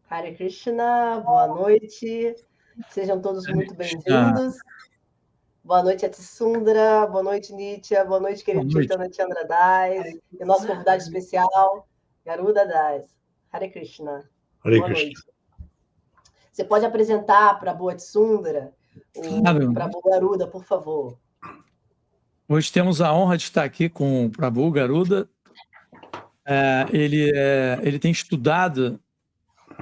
Hare Krishna, boa noite. Sejam todos muito bem-vindos. Boa noite, Atsundra. Boa noite, Nitya. Boa noite, querido Chaitanya Chandra Das. E o nosso convidado especial, Garuda Das. Hare Krishna. Boa noite. Você pode apresentar para a Boa Atsundra, para a Boa Garuda, por favor. Hoje temos a honra de estar aqui com o Prabhu Garuda. Ele tem estudado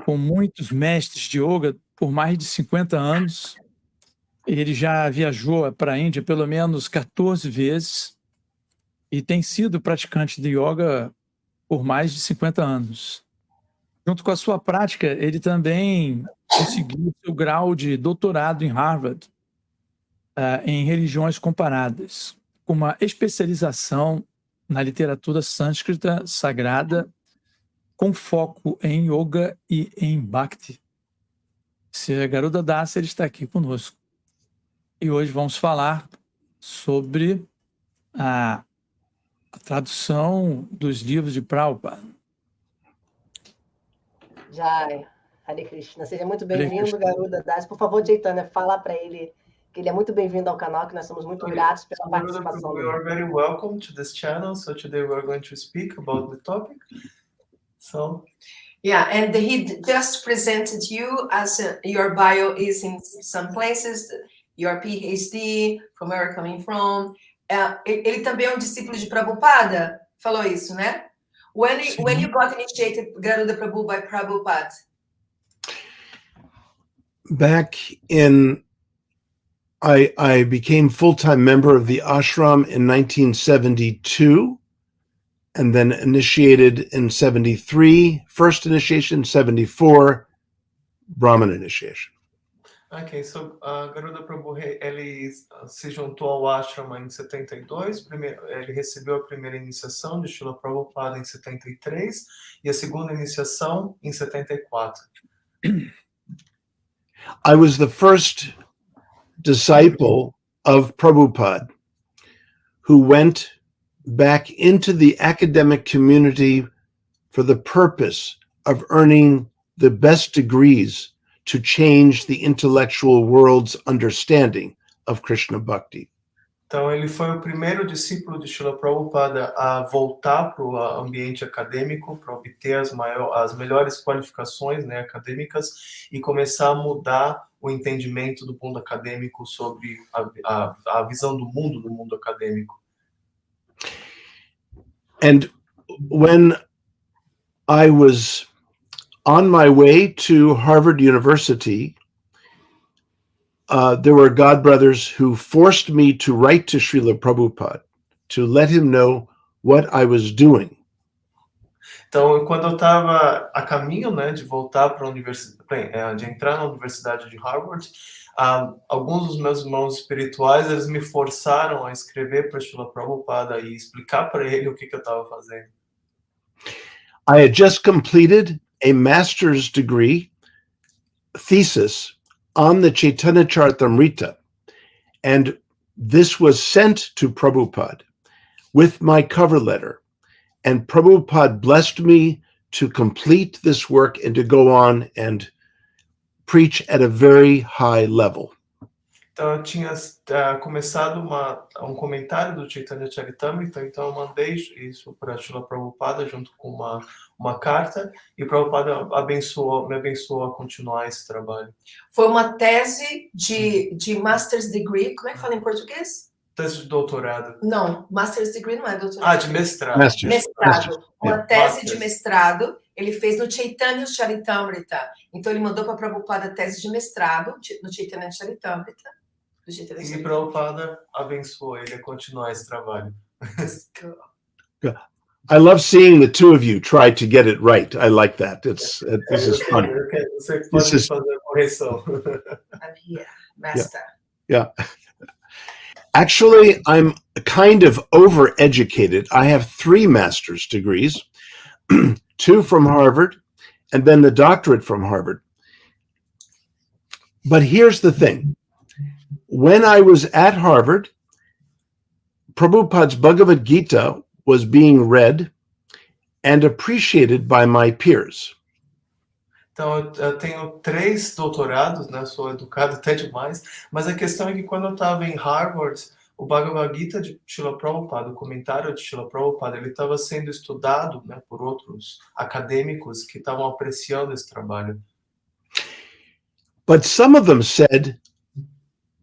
com muitos mestres de yoga por mais de 50 anos. Ele já viajou para a Índia pelo menos 14 vezes e tem sido praticante de yoga por mais de 50 anos. Junto com a sua prática, ele também conseguiu seu grau de doutorado em Harvard em religiões comparadas, com uma especialização na literatura sânscrita sagrada, com foco em yoga e em bhakti. Sr. Garuda Das, ele está aqui conosco. E hoje vamos falar sobre a tradução dos livros de Prabhupada. Jai, Hare Krishna. Seja muito bem-vindo, Garuda Das. Por favor, Chaitanya, fala para ele que ele é muito bem-vindo ao canal, que nós somos muito gratos pela participação dele. You are very welcome to this channel. So today we are going to speak about the topic. So, yeah, and he just presented you as your bio is in some places, your PhD, from where you're coming from. Ele também é um discípulo de Prabhupada, falou isso, né? When you got initiated, Garuda Prabhu, by Prabhupada? Back in, I became full-time member of the ashram in 1972, and then initiated in 73, first initiation, 74, Brahman initiation. Okay, so Garuda Prabhu, ele se juntou ao ashrama em 72, ele recebeu a primeira iniciação de Srila Prabhupada em 73 e a segunda iniciação em 74. I was the first disciple of Prabhupada who went back into the academic community for the purpose of earning the best degrees to change the intellectual world's understanding of Krishna Bhakti. Então, ele foi o primeiro discípulo de Srila Prabhupada a voltar para o ambiente acadêmico, para obter as melhores qualificações, né, acadêmicas, e começar a mudar o entendimento do mundo acadêmico sobre a visão do mundo acadêmico. And when I was on my way to Harvard University, there were godbrothers who forced me to write to Srila Prabhupada to let him know what I was doing. Então, quando eu estava a caminho, né, de voltar para a universidade, de entrar na Universidade de Harvard, alguns dos meus irmãos espirituais, eles me forçaram a escrever para Srila Prabhupada e explicar para ele o que eu estava fazendo. I had just completed a master's degree thesis on the Chaitanya Charitamrita, and this was sent to Prabhupada with my cover letter, and Prabhupada blessed me to complete this work and to go on and preach at a very high level. Então, eu tinha começado um comentário do Chaitanya Charitamrita, então eu mandei isso para Srila Prabhupada junto com uma carta, e Prabhupada me abençoou a continuar esse trabalho. Foi uma tese de master's degree, como é que fala em português? Tese de doutorado. Não, master's degree não é doutorado. Ah, de mestrado. Mestrado. Uma tese de mestrado, ele fez no Chaitanya Charitamrita. Então ele mandou para Prabhupada a tese de mestrado no Chaitanya Charitamrita. E Prabhupada abençoou ele a continuar esse trabalho. I love seeing the two of you try to get it right. I like that. This is fun. Você pode fazer a correção. I'm here, master. Yeah. Actually, I'm kind of overeducated. I have 3 master's degrees, 2 from Harvard, and then the doctorate from Harvard. But here's the thing. When I was at Harvard, Prabhupada's Bhagavad Gita was being read and appreciated by my peers. Então, eu tenho 3 doutorados, né? Sou educado até demais, mas a questão é que quando eu estava em Harvard, o Bhagavad Gita de Srila Prabhupada, o comentário de Srila Prabhupada, ele estava sendo estudado, né, por outros acadêmicos que estavam apreciando esse trabalho. But some of them said,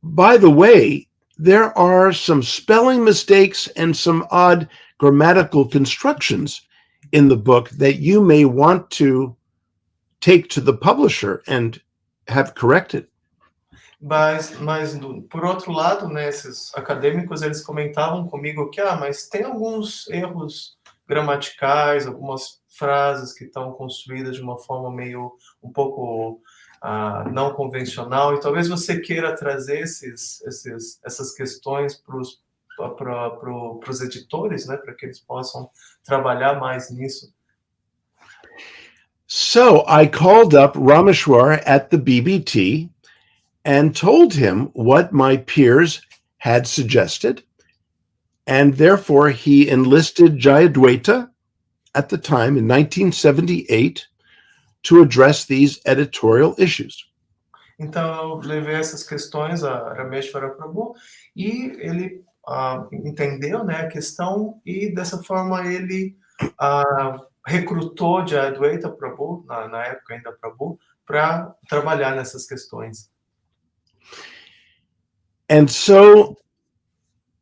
by the way, there are some spelling mistakes and some odd grammatical constructions in the book that you may want to take to the publisher and have corrected. Mas por outro lado, né, esses acadêmicos, eles comentavam comigo que, mas tem alguns erros gramaticais, algumas frases que estão construídas de uma forma meio, um pouco não convencional, e talvez você queira trazer essas questões para os editores, né, para que eles possam trabalhar mais nisso. So I called up Rameshwar at the BBT and told him what my peers had suggested, and therefore he enlisted Jayadwaita at the time in 1978 to address these editorial issues. Então eu levei essas questões a Rameshwara Prabhu e ele entendeu, né, a questão, e dessa forma ele recrutou Jayadwaita Prabhu, na época ainda Prabhu, para trabalhar nessas questões. And so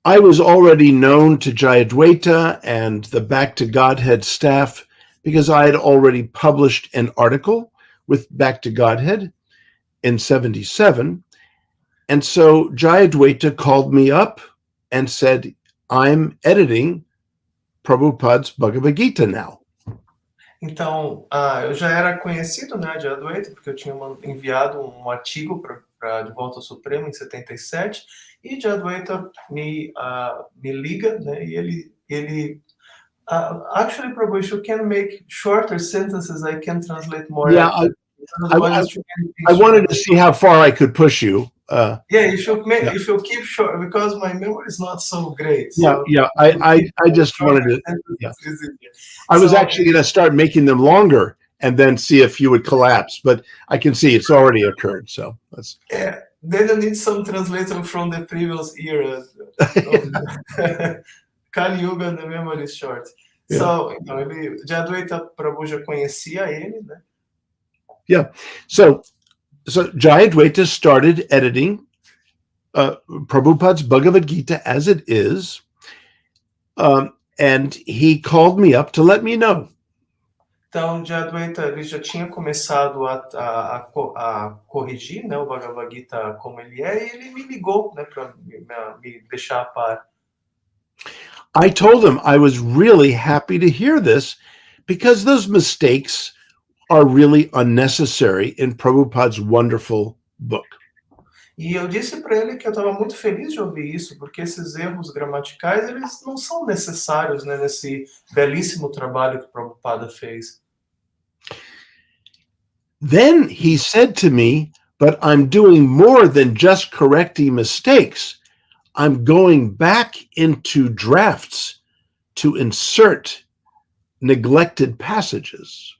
I was already known to Jayadwaita and the Back to Godhead staff because I had already published an article with Back to Godhead in 77. And so Jayadwaita called me up and said, I'm editing Prabhupada's Bhagavad Gita now. Então, eu já era conhecido, né, de Adwaita, porque eu tinha enviado um artigo para De Volta ao Supremo em 77, e de Adwaita me liga, né, e ele actually, Prabhu, if you can make shorter sentences, I can translate more. Yeah, I wanted to see how far I could push you. If you keep short, because my memory is not so great. I just wanted to. Yeah. I was actually going to start making them longer and then see if you would collapse, but I can see it's already occurred. So that's. Yeah, then you need some translation from the previous era. Kali Yuga, the memory is short. Yeah. So, então, de Adwaita Prabhu já conhecia ele, né? Yeah. So Jayadwaita started editing Prabhupada's Bhagavad Gita as it is, and he called me up to let me know. Então, Jayadwaita ele já tinha começado a corrigir, né, o Bhagavad Gita como ele é, e ele me ligou, né, para me deixar a par. I told him I was really happy to hear this because those mistakes are really unnecessary in Prabhupada's wonderful book. E eu disse para ele que eu estava muito feliz de ouvir isso, porque esses erros gramaticais, eles não são necessários, né, nesse belíssimo trabalho que Prabhupada fez. Then he said to me, but I'm doing more than just correcting mistakes. I'm going back into drafts to insert neglected passages.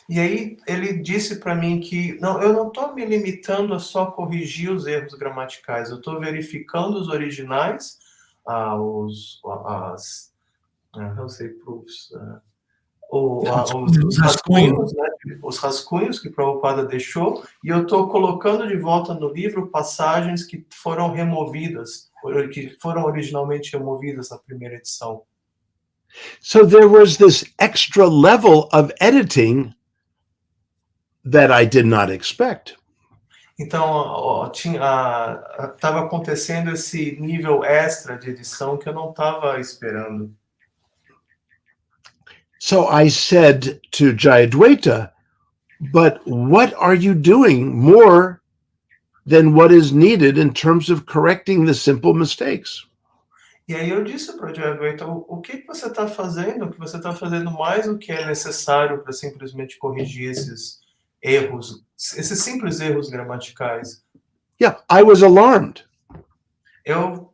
E aí ele disse para mim que eu não estou me limitando a só corrigir os erros gramaticais, eu estou verificando os originais, os rascunhos, né, os rascunhos que Prabhupada deixou, e eu estou colocando de volta no livro passagens que foram removidas, que foram originalmente removidas na primeira edição. So there was this extra level of editing that I did not expect. Então, estava acontecendo esse nível extra de edição que eu não estava esperando. So I said to Jayadwaita, but what are you doing more than what is needed in terms of correcting the simple mistakes? E aí eu disse para o Jayadwaita, o que você está fazendo? Que você está fazendo mais do que é necessário para simplesmente corrigir esses erros, esses simples erros gramaticais. Yeah, I was alarmed. Eu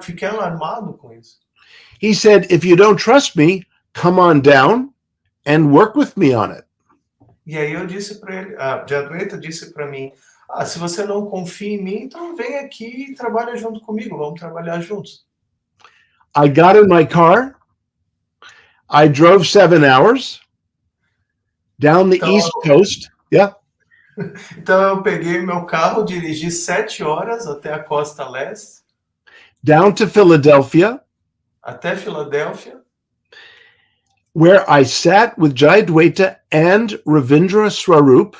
fiquei alarmado com isso. He said, if you don't trust me, come on down and work with me on it. E aí eu disse para ele, a Adwaita disse para mim, se você não confia em mim, então vem aqui e trabalha junto comigo, vamos trabalhar juntos. I got in my car. I drove 7 hours down the East Coast. Yeah. Então eu peguei meu carro, dirigi 7 horas até a costa leste. Down to Philadelphia. Até Filadélfia. Where I sat with Jayadwaita and Ravindra Swarup.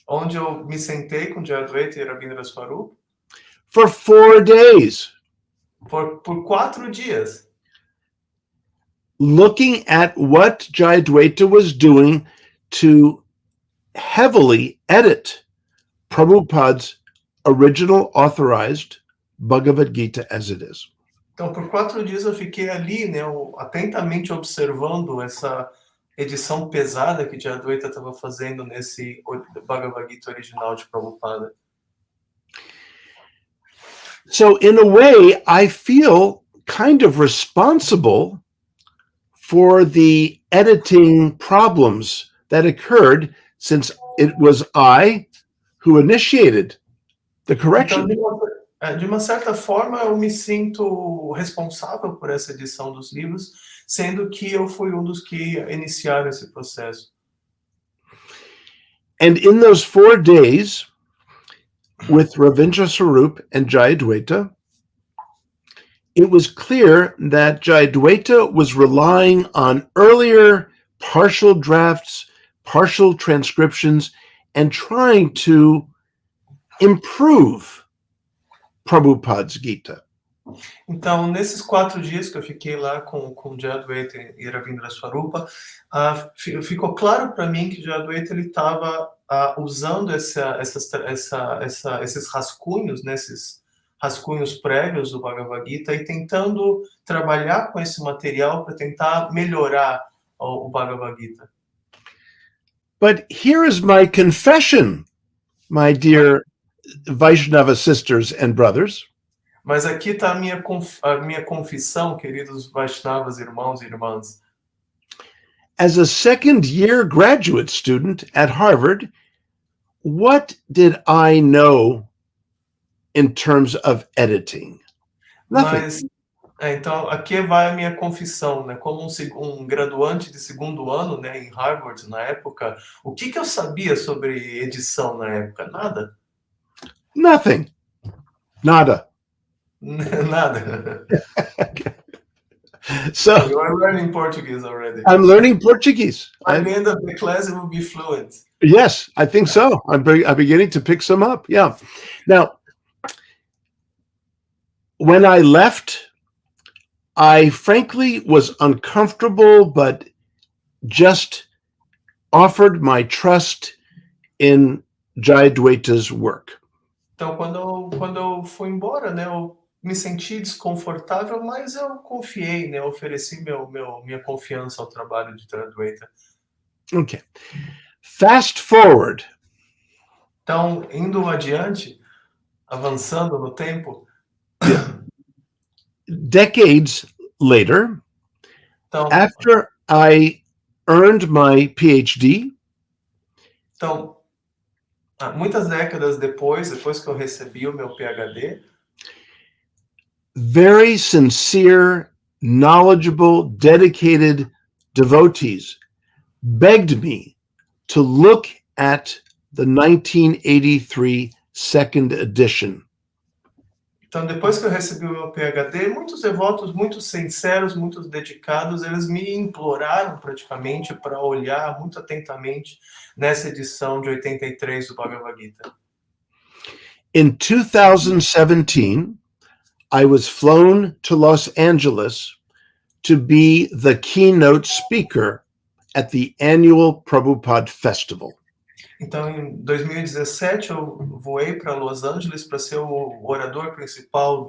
Onde eu me sentei com Jayadwaita e Ravindra Swarup. For 4 days. Por 4 dias. Looking at what Jayadwaita was doing to heavily edit Prabhupada's original authorized Bhagavad Gita as it is. Então, por 4 dias eu fiquei ali, né, atentamente observando essa edição pesada que Jayadwaita estava fazendo nesse Bhagavad Gita original de Prabhupada. So, in a way, I feel kind of responsible for the editing problems that occurred, since it was I who initiated the correction. Então, de uma certa forma, eu me sinto responsável por essa edição dos livros, sendo que eu fui um dos que iniciaram esse processo. And in those 4 days, with Ravindra Swarup and Jayadwaita, it was clear that Jayadwaita was relying on earlier partial drafts, partial transcriptions, and trying to improve Prabhupada's Gita. Então, nesses 4 dias que eu fiquei lá com Jayadwaita e Ravindra Swarupa, ficou claro para mim que Jayadwaita ele estava usando esses rascunhos, né, esses rascunhos prévios do Bhagavad Gita e tentando trabalhar com esse material para tentar melhorar o Bhagavad Gita. But here is my confession, my dear Vaishnava sisters and brothers. Mas aqui está a minha confissão, queridos Vaishnavas, irmãos e irmãs. As a second-year graduate student at Harvard, what did I know in terms of editing? Nothing. Então, aqui vai a minha confissão, né? Como um graduante de 2º ano, né, em Harvard, na época, o que eu sabia sobre edição na época? Nada. Nothing. Nada. Nada. So you are learning Portuguese already. I'm learning Portuguese. By the end of the class, it will be fluent. Yes, I think so. I'm beginning to pick some up. Yeah. Now, when I left, I frankly was uncomfortable, but just offered my trust in Jayadwaita's work. Então, quando eu fui embora, né, eu me senti desconfortável, mas eu confiei, né, eu ofereci minha confiança ao trabalho de Jayadwaita. Okay. Fast forward. Então, indo adiante, avançando no tempo. Decades later, então, after I earned my PhD, então, muitas décadas depois que eu recebi o meu PhD, very sincere, knowledgeable, dedicated devotees begged me to look at the 1983 second edition. Então, depois que eu recebi o meu PhD, muitos devotos, muito sinceros, muito dedicados, eles me imploraram praticamente para olhar muito atentamente nessa edição de 83 do Bhagavad Gita. In 2017, I was flown to Los Angeles to be the keynote speaker at the annual Prabhupada Festival. Então, em 2017, eu voei para Los Angeles para ser o orador principal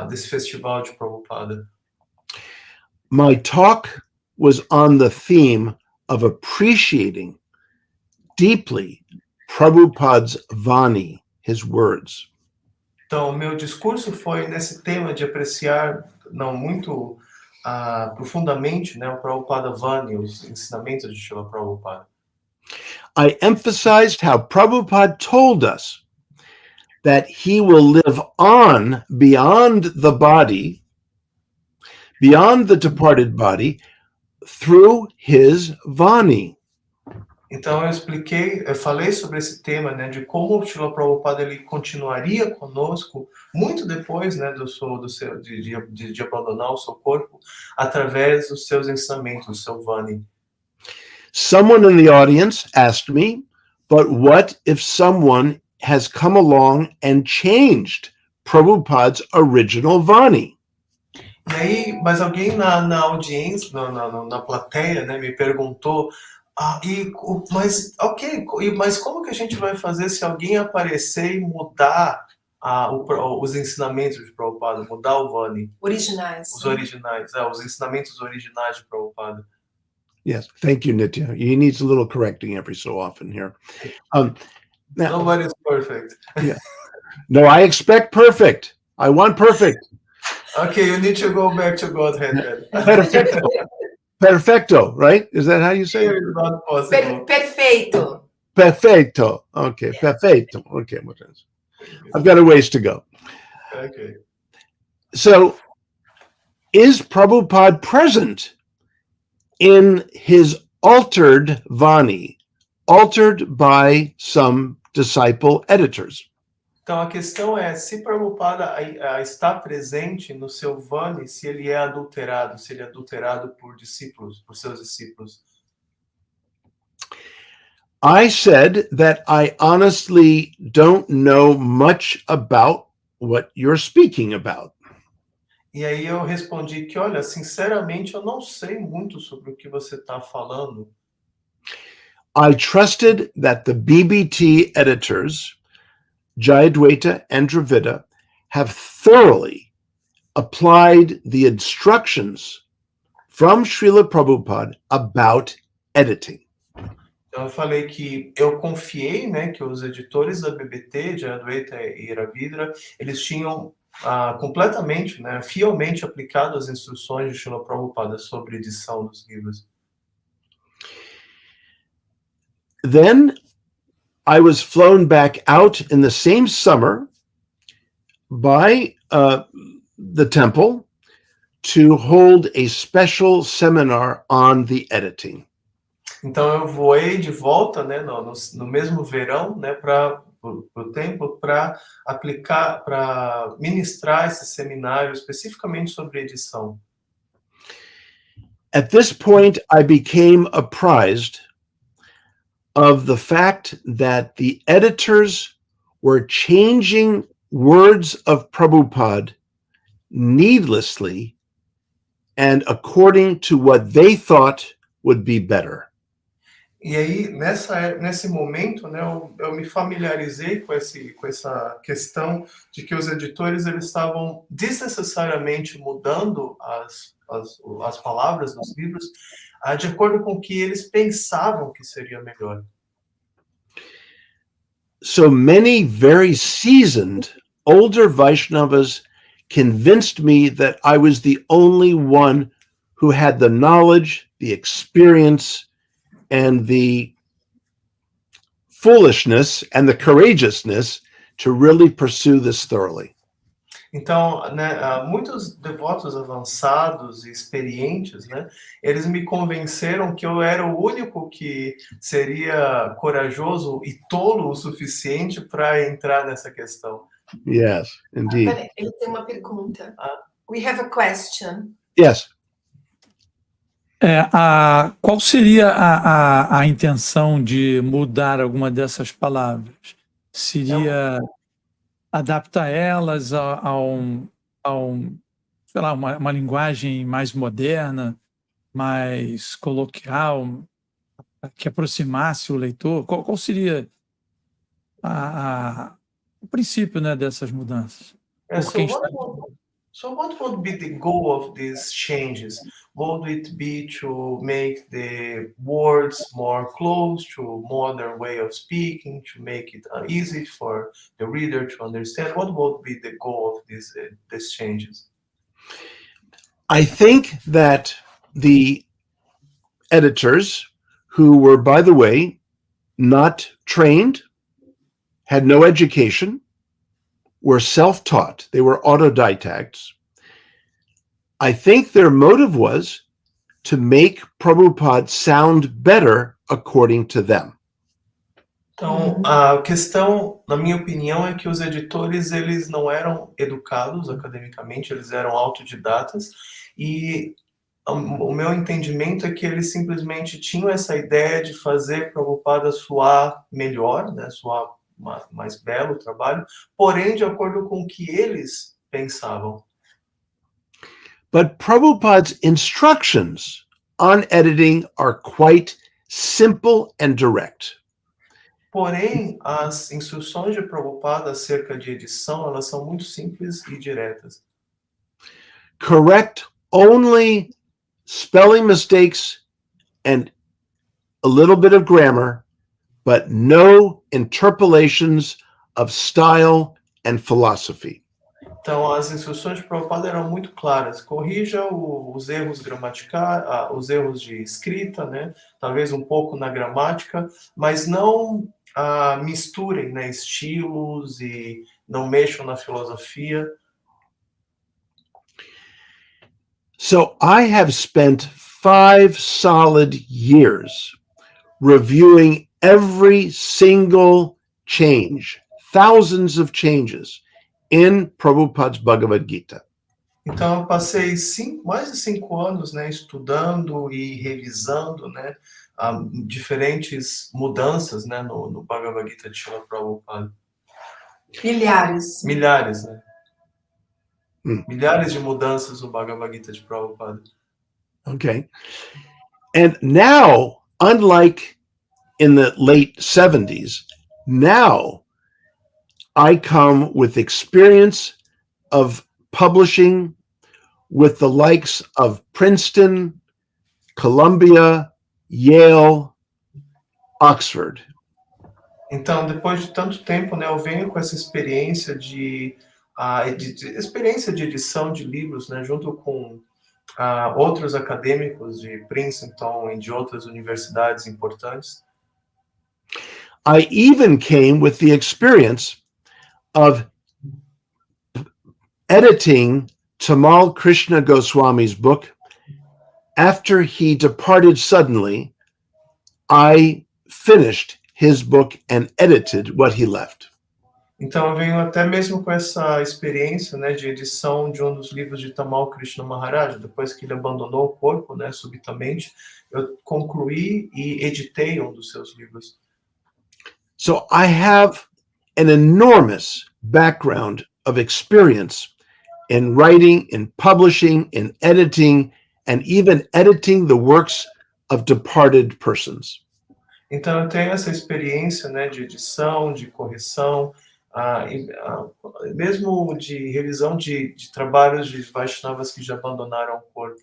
desse festival de Prabhupada. My talk was on the theme of appreciating deeply Prabhupada's Vani, his words. Então, o meu discurso foi nesse tema de apreciar muito profundamente, né, o Prabhupada Vani, os ensinamentos de Srila Prabhupada. I emphasized how Prabhupada told us that he will live on beyond the body, beyond the departed body, through his Vani. Então eu falei sobre esse tema, né, de como o Srila Prabhupada ele continuaria conosco muito depois, né, de abandonar o seu corpo, através dos seus ensinamentos, do seu Vani. Someone in the audience asked me, but what if someone has come along and changed Prabhupada's original Vani? E aí, mas alguém na audiência, na plateia, né, me perguntou, mas como que a gente vai fazer se alguém aparecer e mudar os ensinamentos de Prabhupada, mudar o Vani? Originais. Os originais, os ensinamentos originais de Prabhupada. Yes, thank you, Nitya. He needs a little correcting every so often here. Now, Nobody's perfect. Yeah. No, I expect perfect. I want perfect. Okay, you need to go back to Godhead then. Perfecto. Perfecto, right? Is that how you say it? It's not possible. Perfeito. Perfecto. Okay, perfecto. Okay, I've got a ways to go. Okay. So, is Prabhupada present in his altered Vani, altered by some disciple editors? Então a questão é se Prabhupada está presente no seu Vani, se ele é adulterado, se ele é adulterado por discípulos, por seus discípulos. I said that I honestly don't know much about what you're speaking about. E aí eu respondi que, olha, sinceramente, eu não sei muito sobre o que você está falando. I trusted that the BBT editors, Jayadvaita and Dravida, have thoroughly applied the instructions from Srila Prabhupada about editing. Então eu falei que eu confiei, né, que os editores da BBT, Jayadvaita e Ravidra, eles tinham completamente, né, fielmente aplicado as instruções de Srila Prabhupada sobre edição dos livros. Then I was flown back out in the same summer by the temple to hold a special seminar on the editing. Então eu voei de volta, né, no mesmo verão, né, para o templo para aplicar, para ministrar esse seminário especificamente sobre edição. At this point, I became apprised of the fact that the editors were changing words of Prabhupada needlessly and according to what they thought would be better. E aí, nesse momento, né, eu me familiarizei com essa questão de que os editores eles estavam desnecessariamente mudando as palavras dos livros de acordo com o que eles pensavam que seria melhor. So many very seasoned older Vaishnavas convinced me that I was the only one who had the knowledge, the experience, and the foolishness and the courageousness to really pursue this thoroughly. Então, né, muitos devotos avançados e experientes, né, eles me convenceram que eu era o único que seria corajoso e tolo o suficiente para entrar nessa questão. Yes, indeed. Eu tenho uma pergunta. We have a question. Yes. Qual seria a intenção de mudar alguma dessas palavras? Seria adaptar elas a sei lá, uma linguagem mais moderna, mais coloquial, que aproximasse o leitor? Qual seria o princípio, né, dessas mudanças? So what would be the goal of these changes? Would it be to make the words more close to modern way of speaking, to make it easy for the reader to understand? What would be the goal of these changes? I think that the editors, who were, by the way, not trained, had no education, were self-taught. They were autodidacts. I think their motive was to make Prabhupada sound better according to them. Então, a questão, na minha opinião, é que os editores, eles não eram educados academicamente, eles eram autodidatas, e o meu entendimento é que eles simplesmente tinham essa ideia de fazer Prabhupada soar melhor, né, soar mais belo o trabalho, porém de acordo com o que eles pensavam. But Prabhupada's instructions on editing are quite simple and direct. Porém, as instruções de Prabhupada acerca de edição, elas são muito simples e diretas. Correct only spelling mistakes and a little bit of grammar, but no interpolations of style and philosophy. Então, as instruções de Prabhupada eram muito claras. Corrija os erros gramaticais, os erros de escrita, né? Talvez um pouco na gramática, mas não misturem, né, estilos e não mexam na filosofia. So I have spent 5 solid years reviewing every single change, thousands of changes in Prabhupada's Bhagavad Gita. Então, eu passei mais de 5 anos, né, estudando e revisando, né, diferentes mudanças, né, no Bhagavad Gita de Srila Prabhupada. Milhares. Milhares, né? Milhares de mudanças no Bhagavad Gita de Prabhupada. Okay. And now, unlike in the late 70s, now I come with experience of publishing with the likes of Princeton, Columbia, Yale, Oxford. Então, depois de tanto tempo, né, eu venho com essa experiência de edição de livros, né, junto com outros acadêmicos de Princeton e de outras universidades importantes. I even came with the experience of editing Tamal Krishna Goswami's book. After he departed suddenly, I finished his book and edited what he left. Então, eu venho até mesmo com essa experiência, né, de edição de um dos livros de Tamal Krishna Maharaj. Depois que ele abandonou o corpo, né, subitamente, eu concluí e editei um dos seus livros. So I have an enormous background of experience in writing, in publishing, in editing, and even editing the works of departed persons. Então, eu tenho essa experiência, né, de edição, de correção, mesmo de revisão de trabalhos de Vaishnavas que já abandonaram o corpo.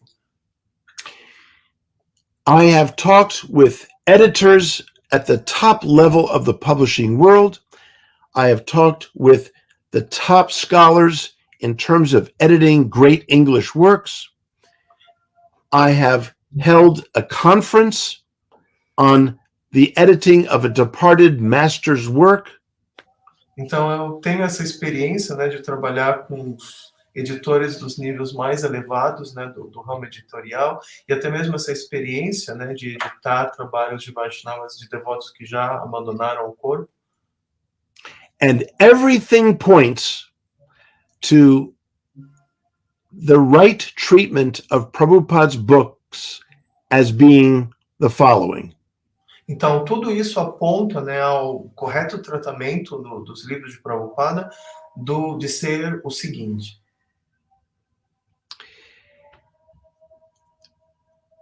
I have talked with editors at the top level of the publishing world. I have talked with the top scholars in terms of editing great English works. I have held a conference on the editing of a departed master's work. Então, eu tenho essa experiência, né, de trabalhar com editores dos níveis mais elevados, né, do ramo editorial, e até mesmo essa experiência, né, de editar trabalhos de Vaishnavas, de devotos que já abandonaram o corpo. And everything points to the right treatment of Prabhupada's books as being the following. Então, tudo isso aponta, né, ao correto tratamento dos livros de Prabhupada, de ser o seguinte.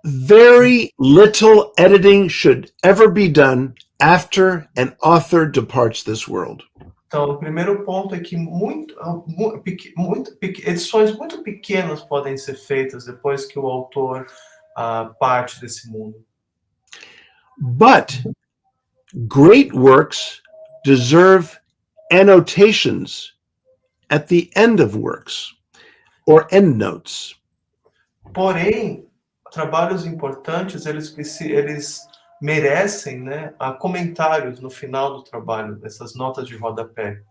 Very little editing should ever be done after an author departs this world. Então, o primeiro ponto é que edições muito pequenas podem ser feitas depois que o autor parte desse mundo. But great works deserve annotations at the end of works or endnotes. Porém, trabalhos importantes, eles merecem, né, comentários no final do trabalho, dessas notas de rodapé.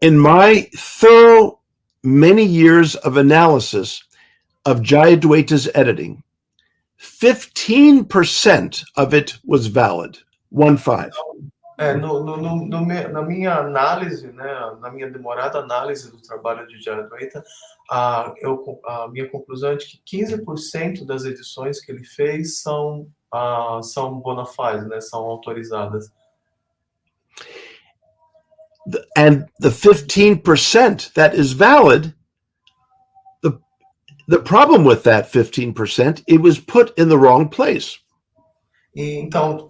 In my thorough many years of analysis of Jayadwaita's editing, 15% of it was valid. 15. Na minha análise, né, na minha demorada análise do trabalho de Jayadwaita, a minha conclusão é de que 15% das edições que ele fez são bona fides, né, são autorizadas. And the 15% that is valid, the problem with that 15%, it was put in the wrong place. E, então,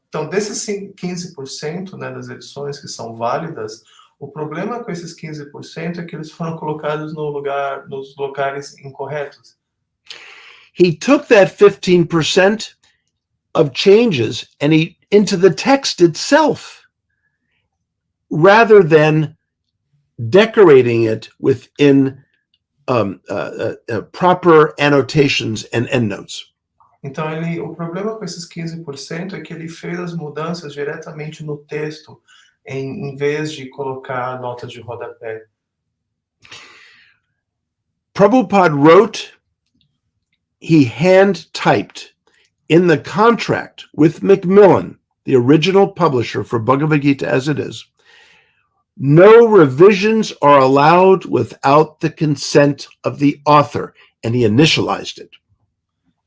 então, desses 15%, né, das edições que são válidas, o problema com esses 15% é que eles foram colocados nos lugares incorretos. He took that 15% of changes and into the text itself, rather than decorating it within proper annotations and endnotes. Então, o problema com esses 15% é que ele fez as mudanças diretamente no texto, em vez de colocar notas de rodapé. Prabhupada wrote, he hand-typed in the contract with Macmillan, the original publisher for Bhagavad Gita as it is, no revisions are allowed without the consent of the author, and he initialized it.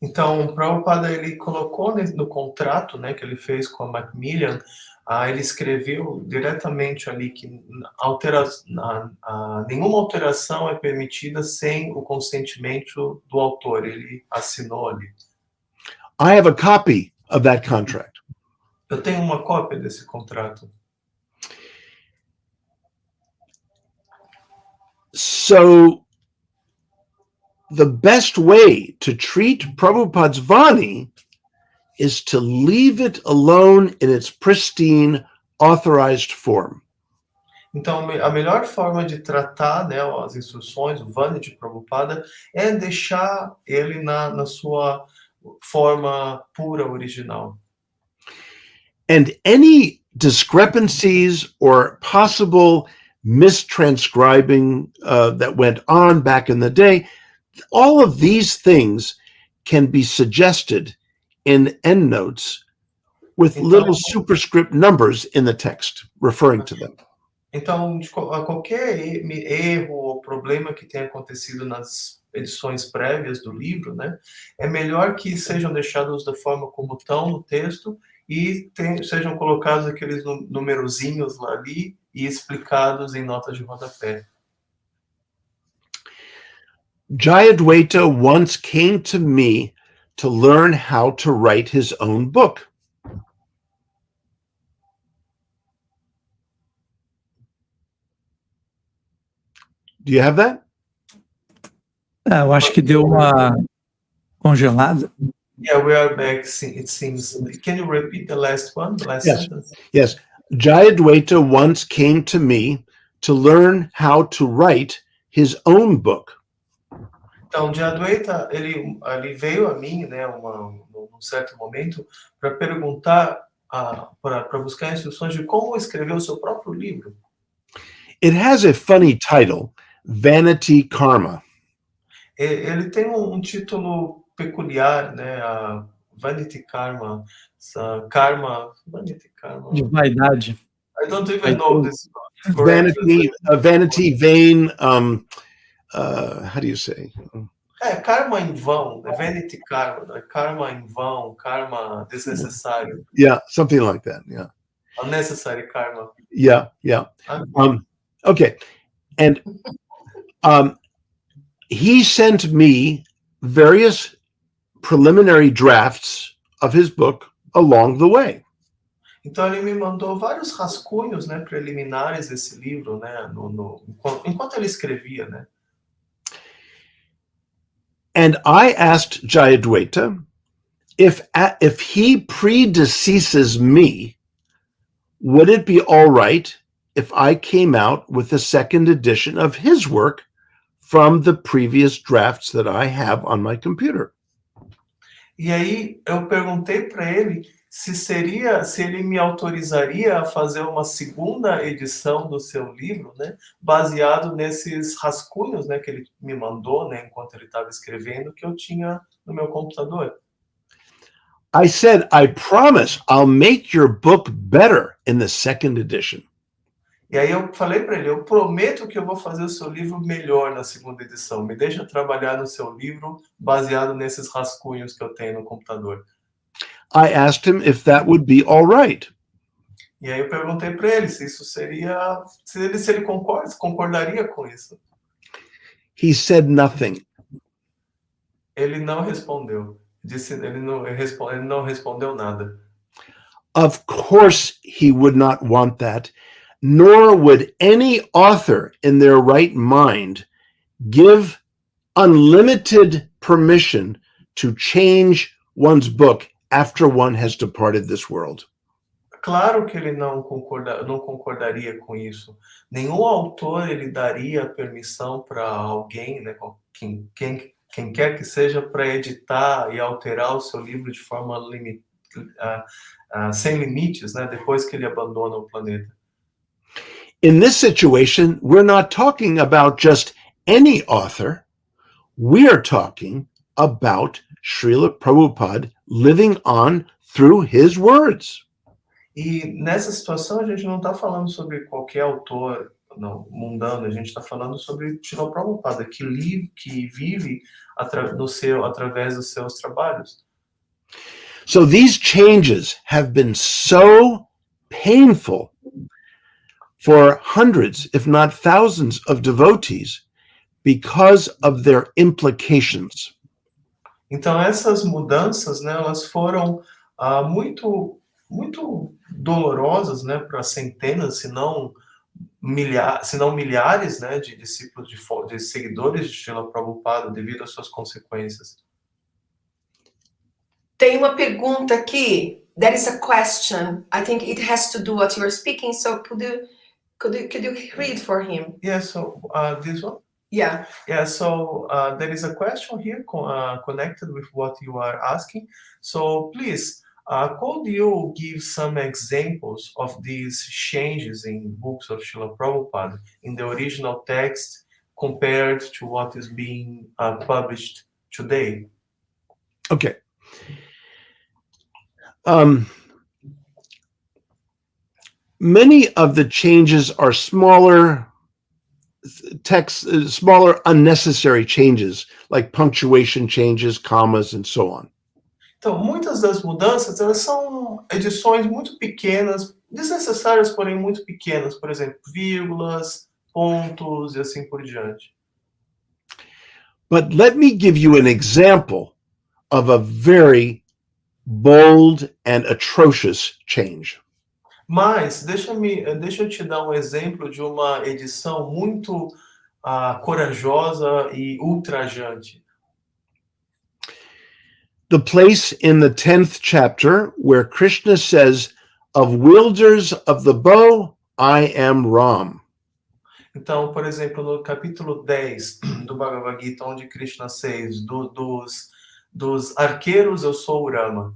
Então, o Prabhupada, ele colocou no contrato, né, que ele fez com a Macmillan, ele escreveu diretamente ali que nenhuma alteração é permitida sem o consentimento do autor. Ele assinou ali. I have a copy of that contract. Eu tenho uma cópia desse contrato. So, the best way to treat Prabhupada's Vani is to leave it alone in its pristine, authorized form. Então, a melhor forma de tratar, né, as instruções, o Vani de Prabhupada, é deixar ele na sua forma pura, original. And any discrepancies or possible mistranscribing that went on back in the day, all of these things can be suggested in endnotes with little superscript numbers in the text referring to them. Então, qualquer erro ou problema que tenha acontecido nas edições prévias do livro, né, é melhor que sejam deixados da forma como estão no texto e sejam colocados aqueles numerozinhos lá ali e explicados em notas de rodapé. Jayadwaita once came to me to learn how to write his own book. Do you have that? Eu acho que deu uma congelada. Yeah, we are back, it seems. Can you repeat the last one, the last sentence? Yes. Jayadwaita once came to me to learn how to write his own book. Então, Jayadwaita, ele veio a mim, né, num certo momento, para perguntar, para buscar instruções de como escrever o seu próprio livro. It has a funny title, Vanity Karma. Ele tem um título peculiar, né, Vanity Karma, Vanity Karma. De vaidade. I don't even know this. Vanity, vain, how do you say? Karma em vão, Vanity Karma, karma em vão, karma desnecessário. Yeah, something like that, yeah. Unnecessary karma. Yeah. Okay, and he sent me various preliminary drafts of his book along the way. Então ele me mandou vários rascunhos, né, preliminares desse livro, né, enquanto ele escrevia, né. And I asked Jayadwaita if he predeceases me, would it be all right if I came out with a second edition of his work from the previous drafts that I have on my computer? E aí eu perguntei para ele se ele me autorizaria a fazer uma segunda edição do seu livro, né, baseado nesses rascunhos, né, que ele me mandou, né, enquanto ele estava escrevendo, que eu tinha no meu computador. I said, I promise I'll make your book better in the second edition. E aí eu falei para ele, eu prometo que eu vou fazer o seu livro melhor na segunda edição. Me deixa trabalhar no seu livro baseado nesses rascunhos que eu tenho no computador. I asked him if that would be all right. E aí eu perguntei para ele se isso seria, se ele concordaria com isso. He said nothing. Ele não respondeu. Ele não respondeu nada. Of course he would not want that, nor would any author in their right mind give unlimited permission to change one's book after one has departed this world. Claro que ele não concordaria com isso. Nenhum autor ele daria permissão para alguém, né, quem quer que seja, para editar e alterar o seu livro de forma sem limites, né, depois que ele abandona o planeta. In this situation, we're not talking about just any author. We are talking about Srila Prabhupada living on through his words. E nessa situação a gente não está falando sobre qualquer autor mundano, a gente está falando sobre Srila Prabhupada, que vive através dos seus trabalhos. So these changes have been so painful for hundreds, if not thousands, of devotees because of their implications. Então essas mudanças, né, elas foram muito dolorosas, né, para centenas, se não milhares, né, de discípulos, de seguidores de Srila Prabhupada, devido às suas consequências. Tem uma pergunta aqui. There is a question. I think it has to do what you are speaking. So could you read for him? Yeah. So this one. Yeah. Yeah. So there is a question here connected with what you are asking. So please, could you give some examples of these changes in books of Srila Prabhupada in the original text compared to what is being published today? Okay. Many of the changes are smaller smaller unnecessary changes, like punctuation changes, commas, and so on. Então, muitas das mudanças, elas são edições muito pequenas, desnecessárias, porém muito pequenas, por exemplo, vírgulas, pontos e assim por diante. But let me give you an example of a very bold and atrocious change. Mas deixa eu te dar um exemplo de uma edição muito corajosa e ultrajante. The place in the 10th chapter where Krishna says, "Of wielders of the bow, I am Ram." Então, por exemplo, no capítulo 10 do Bhagavad Gita, onde Krishna diz, dos arqueiros eu sou o Rama.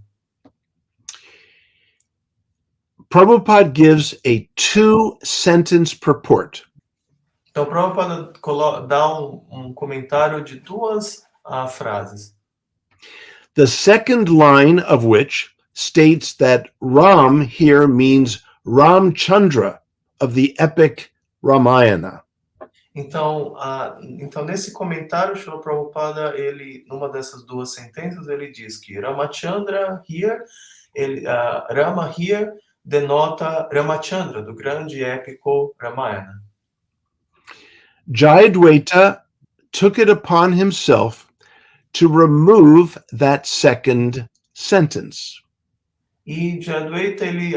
Prabhupada gives a 2-sentence purport. Então, Prabhupada dá comentário de duas frases. The second line of which states that Ram here means Ramchandra of the epic Ramayana. Então, nesse comentário, Srila Prabhupada, numa dessas duas sentenças, ele diz que Ramachandra here, Rama here, denota Ramachandra, do grande épico Ramayana. Jayadvaita took it upon himself to remove that second sentence. E Jayadvaita, ele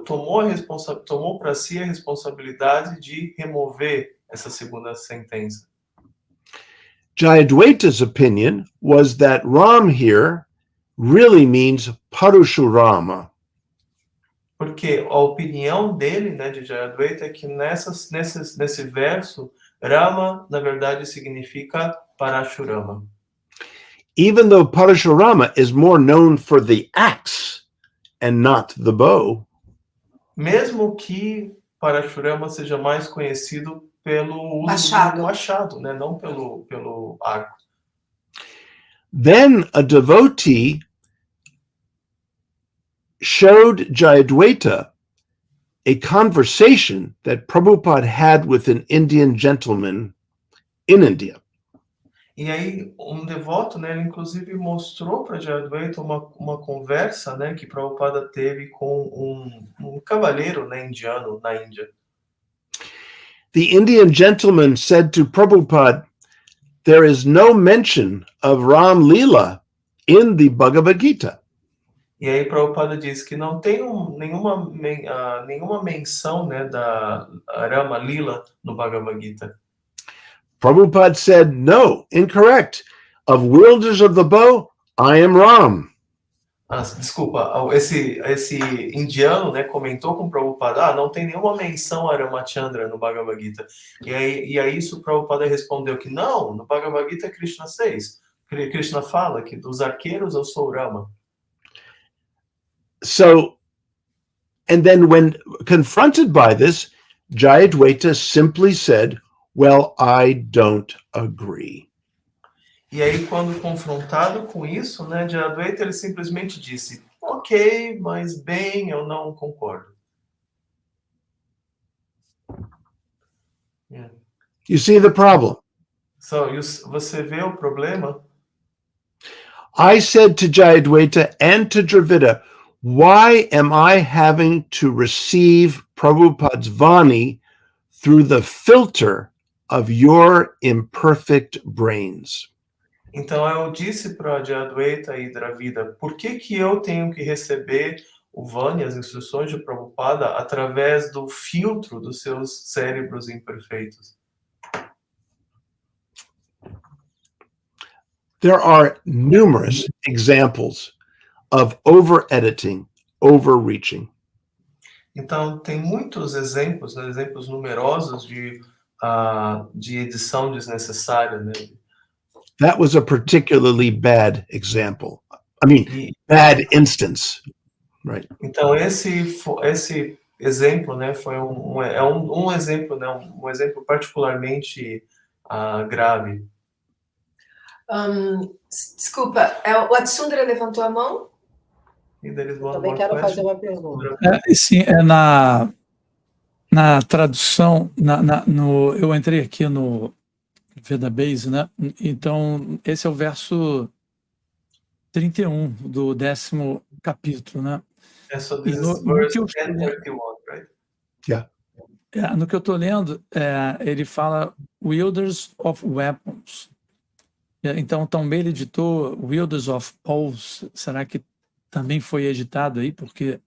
tomou para si a responsabilidade de remover essa segunda sentença. Jayadvaita's opinion was that Ram here really means Parushurama. Porque a opinião dele, né, de Jayadvaita, é que nesse verso, Rama, na verdade, significa Parashurama. even though Parashurama is more known for the axe and not the bow. Mesmo que Parashurama seja mais conhecido pelo uso Machado. do machado, né? Não pelo arco. Then a devotee showed Jayadvaita a conversation that Prabhupada had with an Indian gentleman in India. E aí, um devoto, né, ele inclusive mostrou para Jayadvaita uma conversa, né, que Prabhupada teve com um cavalheiro, né, indiano na Índia. The Indian gentleman said to Prabhupada, there is no mention of Ram Lila in the Bhagavad Gita. E aí Prabhupada disse que não tem nenhuma menção, né, da Rama Lila no Bhagavad Gita. Prabhupada said, no, incorrect. Of wielders of the bow, I am Ram. Desculpa, esse indiano, né, comentou com Prabhupada, não tem nenhuma menção a Ramachandra no Bhagavad Gita. E aí isso Prabhupada respondeu que não, no Bhagavad Gita Krishna 6. Krishna fala que dos arqueiros eu sou Rama. So, and then when confronted by this, Jayadvaita simply said, well, I don't agree. E aí, quando confrontado com isso, né, Jayadvaita, ele simplesmente disse, ok, mas bem, eu não concordo. Yeah. You see the problem? So, você vê o problema? I said to Jayadvaita and to Dravida, why am I having to receive Prabhupada's Vani through the filter of your imperfect brains? Então, eu disse para Jayadvaita e Dravida, por que eu tenho que receber o Vani, as instruções de Prabhupada, através do filtro dos seus cérebros imperfeitos? There are numerous examples of over-editing, overreaching. Então, tem muitos exemplos, né, exemplos numerosos de edição desnecessária, né? That was a particularly bad example. I mean, bad instance, right? Então, esse exemplo, né, foi um exemplo, né, um exemplo particularmente grave. Desculpa, o Atsundra levantou a mão? Também quero fazer uma pergunta. Sim, na tradução, eu entrei aqui no Vedabase, né? Então, esse é o verso 31 do 10º capítulo, né? So this is verse 10:31, right? Yeah. No que eu estou lendo, ele fala wielders of weapons. Então, também ele editou wielders of poles. Será que também foi editado aí? Porque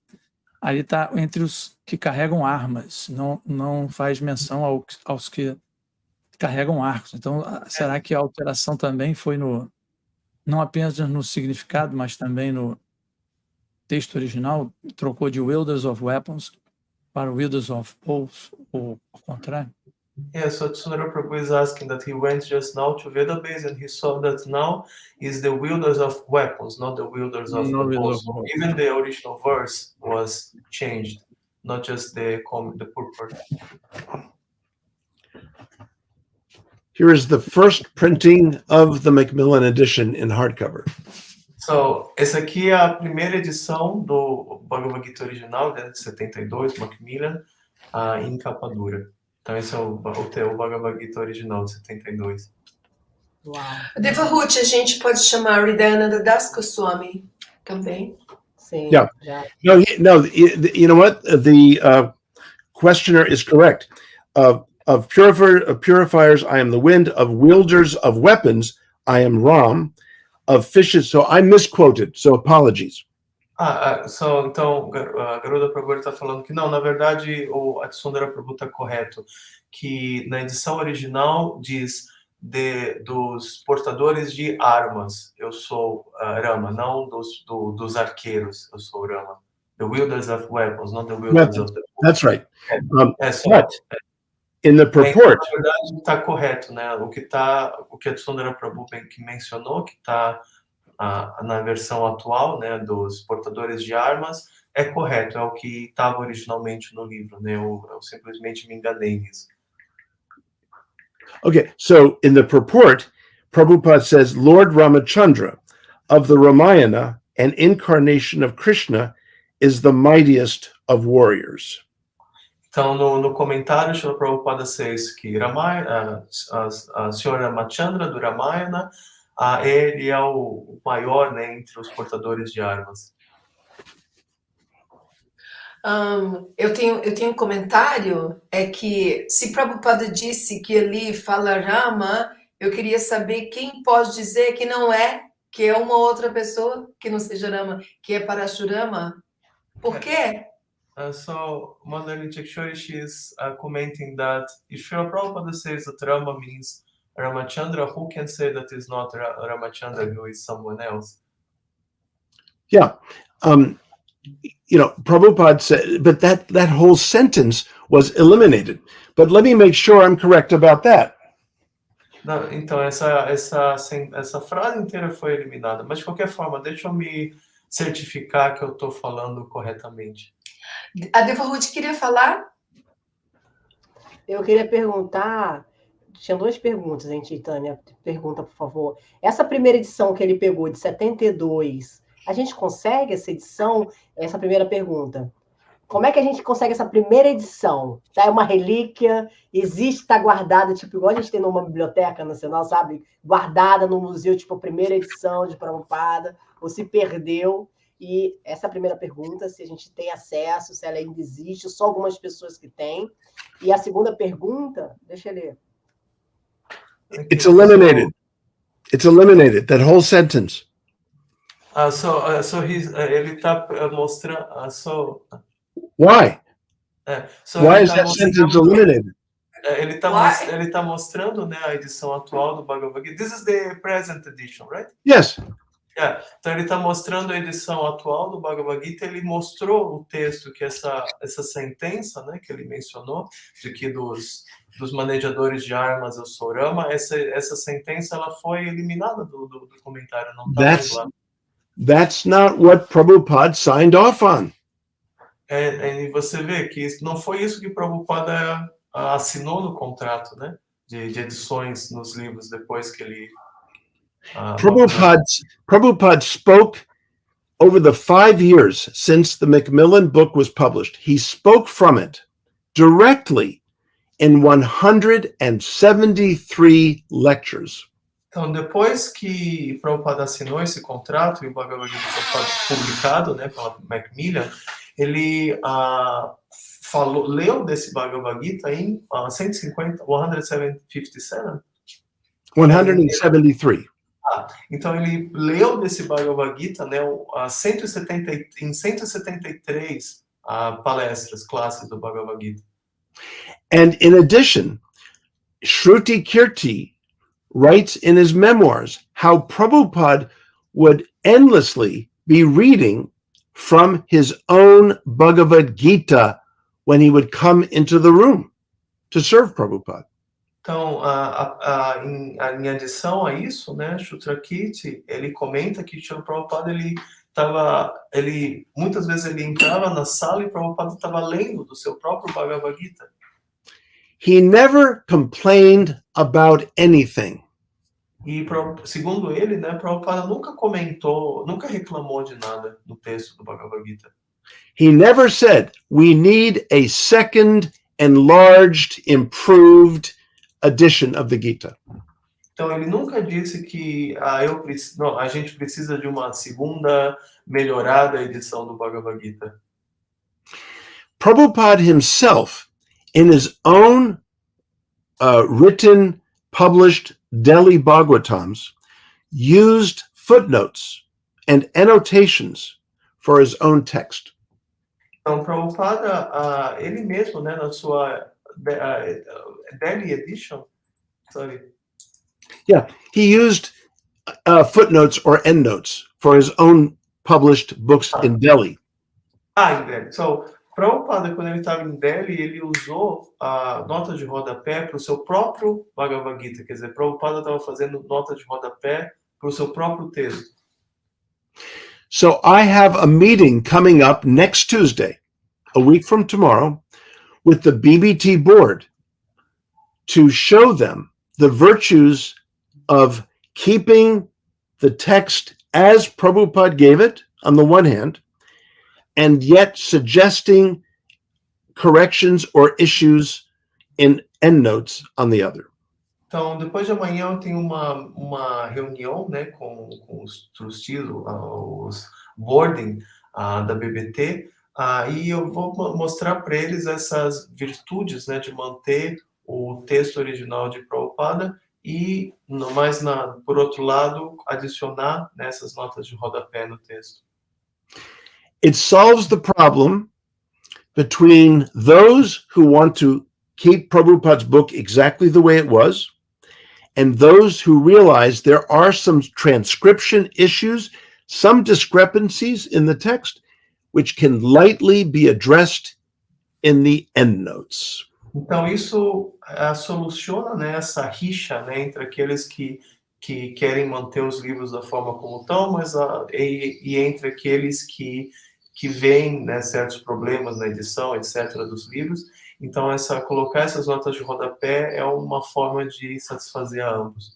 ali está entre os que carregam armas, não faz menção aos que carregam arcos. Então, será que a alteração também foi não apenas no significado, mas também no texto original? Trocou de wielders of weapons para wielders of poles, ou ao contrário? Yeah, so Tsundara Prabhu is asking that he went just now to Vedabase and he saw that now is the wielders of weapons, not the wielders of the poles. Even the original verse was changed, not just the purport. Here is the first printing of the Macmillan edition in hardcover. So, essa aqui é a primeira edição do Bhagavad Gita original, de 72, Macmillan, em capa dura. Então, esse é o Bhagavad Gita original, de 72. Uau. Devahut, a gente pode chamar Hridayananda Das Goswami também. Sim. Yeah. Já. No, you know what? The questioner is correct. Of purifiers, I am the wind. Of wielders of weapons, I am Ram. Of fishes, so I misquoted, so apologies. Então, Garuda Prabhu está falando que não, na verdade, o Atsundara Prabhu está correto, que na edição original diz dos portadores de armas, eu sou Rama, não dos arqueiros, eu sou Rama. The wielders of weapons, not the wielders of the... That's right. But in the purport... Na verdade, está correto, né? O que Atsundara Prabhu que mencionou, que está na versão atual, né, dos portadores de armas, é correto, é o que estava originalmente no livro, né? Eu simplesmente me enganei nisso. Okay, so in the purport, Prabhupada says, Lord Ramachandra of the Ramayana, an incarnation of Krishna, is the mightiest of warriors. Então, no comentário, Srila Prabhupada diz que a senhora Ramachandra do Ramayana, ele é o maior, né, entre os portadores de armas. Eu tenho um comentário, é que se Prabhupada disse que ali fala Rama, eu queria saber quem pode dizer que não é, que é uma outra pessoa que não seja Rama, que é Parashurama. Por quê? So, Mandali Chakshori, she's commenting that if Srila Prabhupada says that Rama means Ramachandra, who can say that is not Ramachandra, who is someone else? Yeah. Prabhupada said, but that whole sentence was eliminated. But let me make sure I'm correct about that. Não, então, essa frase inteira foi eliminada. Mas, de qualquer forma, deixa eu me certificar que eu estou falando corretamente. A Deva Ruth queria falar? Eu queria perguntar... Tinha duas perguntas, hein, Tânia? Pergunta, por favor. Essa primeira edição que ele pegou, de 72, a gente consegue essa edição? Essa primeira pergunta. Como é que a gente consegue essa primeira edição? Tá? É uma relíquia, existe, está guardada, tipo, igual a gente tem numa biblioteca nacional, sabe? Guardada no museu, tipo, a primeira edição de Prabhupada, ou se perdeu. E essa primeira pergunta, se a gente tem acesso, se ela ainda existe, só algumas pessoas que têm. E a segunda pergunta, deixa eu ler. It's eliminated. It's eliminated, that whole sentence. Ele está mostrando... Why? Why is that sentence eliminated? Ele está mostrando, né, a edição atual do Bhagavad Gita. This is the present edition, right? Yes. Então ele está mostrando a edição atual do Bhagavad Gita. Ele mostrou o texto que essa sentença, né, que ele mencionou, de que dos manejadores de armas eu sou Rama, essa sentença ela foi eliminada do comentário. Não está mais lá. That's not what Prabhupada signed off on. E você vê que não foi isso que Prabhupada assinou no contrato, né, de edições nos livros depois que ele... Prabhupada spoke over the 5 years since the Macmillan book was published. He spoke from it directly in 173 lectures. Então, depois que Prabhupada assinou esse contrato e o Bhagavad Gita foi publicado, né, pela Macmillan, ele leu desse Bhagavad Gita em 157? 173. Então ele leu desse Bhagavad Gita, né, em 173 palestras, classes do Bhagavad Gita. And in addition, Shruti Kirti writes in his memoirs how Prabhupada would endlessly be reading from his own Bhagavad Gita when he would come into the room to serve Prabhupada. Então, em adição a isso, né, Shutrakirti, ele comenta que Srila Prabhupada, muitas vezes ele entrava na sala e Prabhupada estava lendo do seu próprio Bhagavad Gita. He never complained about anything. E, segundo ele, né, Prabhupada nunca comentou, nunca reclamou de nada no texto do Bhagavad Gita. He never said, we need a second, enlarged, improved edition of the Gita. Então, ele nunca disse que a gente precisa de uma segunda, melhorada edição do Bhagavad Gita. Prabhupada himself, in his own written, published Delhi Bhagavatams, used footnotes and annotations for his own text. Então, Prabhupada, ele mesmo, né, na sua Delhi edition, Yeah, he used footnotes or endnotes for his own published books in Delhi. Em Delhi. So, Prabhupada, quando ele estava em Delhi, ele usou a nota de rodapé para o seu próprio Bhagavad Gita. Quer dizer, Prabhupada estava fazendo nota de rodapé para o seu próprio texto. So I have a meeting coming up next Tuesday, a week from tomorrow, with the BBT board to show them the virtues of keeping the text as Prabhupada gave it on the one hand, and yet suggesting corrections or issues in endnotes on the other. Então, depois de amanhã eu tenho uma reunião, né, com os trustees, os boarding da BBT, e eu vou mostrar para eles essas virtudes, né, de manter o texto original de Prabhupada e, por outro lado, adicionar nessas notas de rodapé no texto. It solves the problem between those who want to keep Prabhupada's book exactly the way it was, and those who realize there are some transcription issues, some discrepancies in the text, which can lightly be addressed in the endnotes. Então, isso soluciona, né, essa rixa, né, entre aqueles que querem manter os livros da forma como estão, e entre aqueles que veem, né, certos problemas na edição, etc., dos livros. Então, colocar essas notas de rodapé é uma forma de satisfazer a ambos.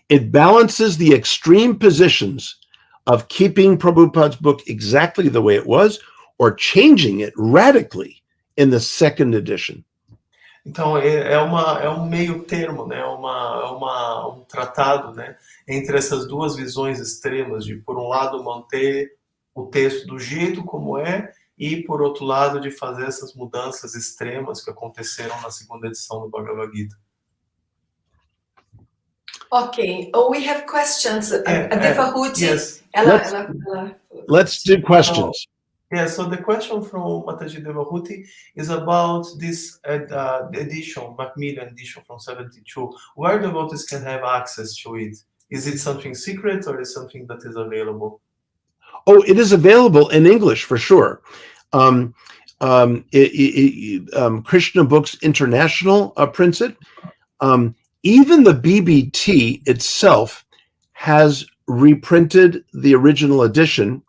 It balances the extreme positions of keeping Prabhupada's book exactly the way it was or changing it radically in the second edition. Então, é um meio termo, né? Um tratado, né, entre essas duas visões extremas de, por um lado, manter o texto do jeito como é, e, por outro lado, de fazer essas mudanças extremas que aconteceram na segunda edição do Bhagavad Gita. Okay. Oh, we have questions. Devahuti, yes. Let's do questions. Yeah, so the question from Mataji Devahuti is about this edition, Macmillan edition from 72. Where the devotees can have access to it? Is it something secret or is something that is available? Oh, it is available in English for sure. Krishna Books International prints it. Even the BBT itself has reprinted the original edition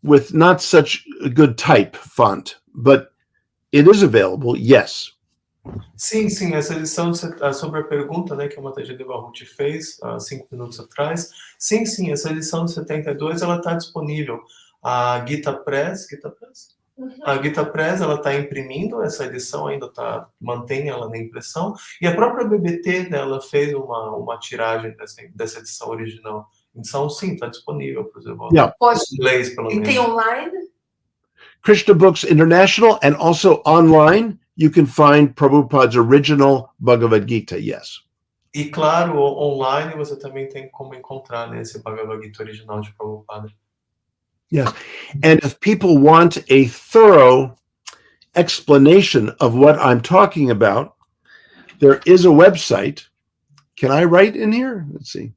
with not such a good type font, but it is available, yes. Sim, essa edição, sobre a pergunta, né, que a Mataji Devahuti fez 5 minutos atrás, sim, essa edição de 72, ela está disponível. A Gita Press, a Gita Press, ela está imprimindo essa edição, ainda mantém ela na impressão, e a própria BBT, né, ela fez uma tiragem dessa edição original. Então, sim, está disponível para os devotos. Yeah. Em inglês, pelo menos. E tem online? Krishna Books International, and also online, you can find Prabhupada's original Bhagavad Gita, yes. E claro, online você também tem como encontrar, né, esse Bhagavad Gita original de Prabhupada. Yes, and if people want a thorough explanation of what I'm talking about, there is a website. Can I write in here? Let's see.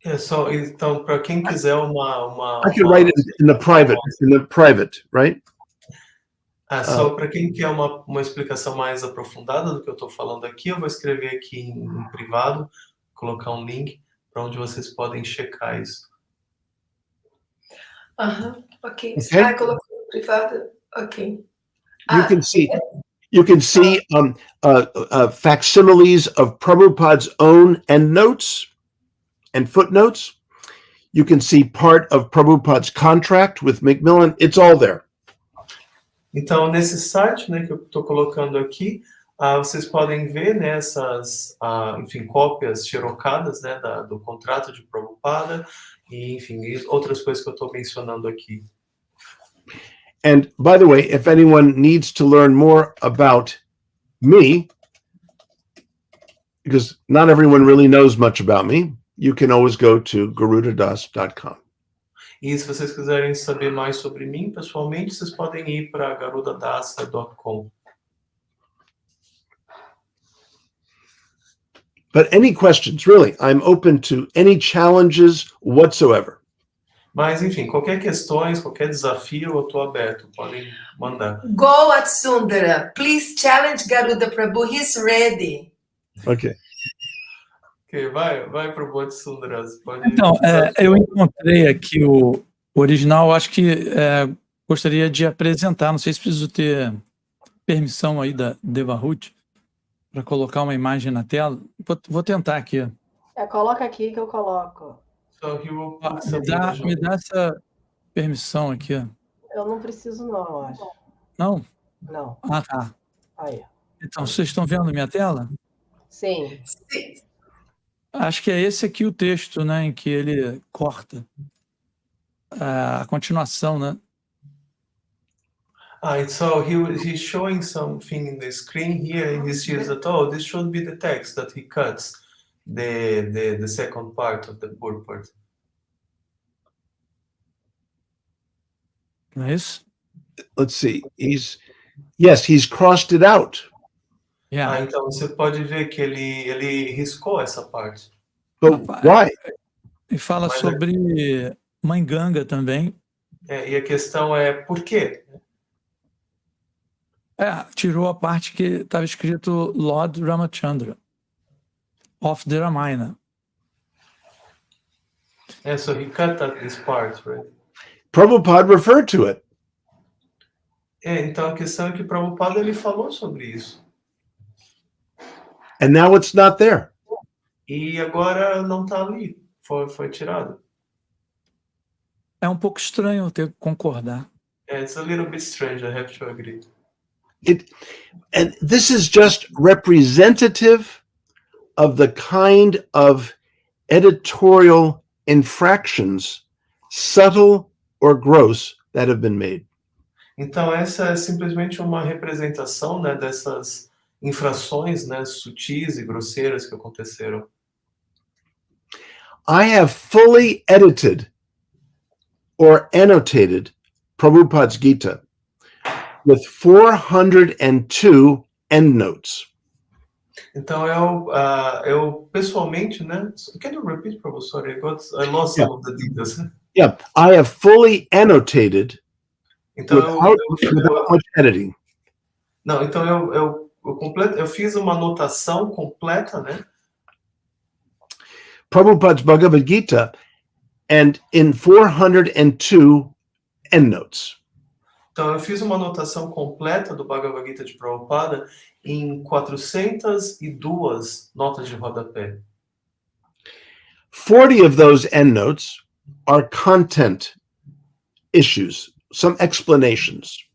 Então, para quem quiser I can write it in the private, right? Só para quem quer uma explicação mais aprofundada do que eu estou falando aqui, eu vou escrever aqui em privado, colocar um link para onde vocês podem checar isso. Ok. Okay. Colocou no privado. Ok. You can see facsimiles of Prabhupada's own endnotes and footnotes. You can see part of Prabhupada's contract with Macmillan. It's all there. Então, nesse site, né, que eu estou colocando aqui, vocês podem ver, né, essas, cópias xerocadas, né, do contrato de Prabhupada e, enfim, outras coisas que eu estou mencionando aqui. And by the way, if anyone needs to learn more about me, because not everyone really knows much about me, you can always go to garudadas.com. E se vocês quiserem saber mais sobre mim, pessoalmente, vocês podem ir para garudadasa.com. But any questions, really, I'm open to any challenges whatsoever. Mas, enfim, qualquer desafio, eu estou aberto, podem mandar. Go at Sundara. Please challenge Garuda Prabhu. He's ready. Okay. Ok, vai pro Bote Sundras. Então, eu encontrei aqui o original, acho que gostaria de apresentar, não sei se preciso ter permissão aí da Devahut para colocar uma imagem na tela. Vou tentar aqui. Coloca aqui que eu coloco. So he will put some Me dá essa permissão aqui. Eu não preciso não, eu acho. Não? Não. Ah, tá. Aí. Então, vocês estão vendo minha tela? Sim. Acho que é esse aqui o texto, né, em que ele corta a continuação, né? So he's showing something in the screen here, and he sees that, oh, this should be the text that he cuts the second part of the purport. Não é isso? Let's see. He's crossed it out. Yeah. Então você pode ver que ele riscou essa parte. But why? E fala sobre Mãe Ganga também. E a questão é por quê? Tirou a parte que estava escrito Lord Ramachandra of the Ramayana. So he cut this part, right? Prabhupada referred to it. Então a questão é que Prabhupada ele falou sobre isso. And now it's not there. E agora não está ali, foi tirado. É um pouco estranho eu ter que concordar. It's a little bit strange, I have to agree. And this is just representative of the kind of editorial infractions, subtle or gross, that have been made. Então essa é simplesmente uma representação, né, dessas infrações, né, sutis e grosseiras que aconteceram. I have fully edited or annotated Prabhupada's Gita with 402 endnotes. Então eu pessoalmente, né? Can you repeat, professor? I lost some of the details. Yeah, I have fully annotated então without much editing. Não, então eu fiz uma anotação completa, né? Prabhupada's Bhagavad Gita, and in 402 endnotes. Então eu fiz uma anotação completa do Bhagavad Gita de Prabhupada em 402 notas de rodapé. 40 of those endnotes are content issues, some explanations.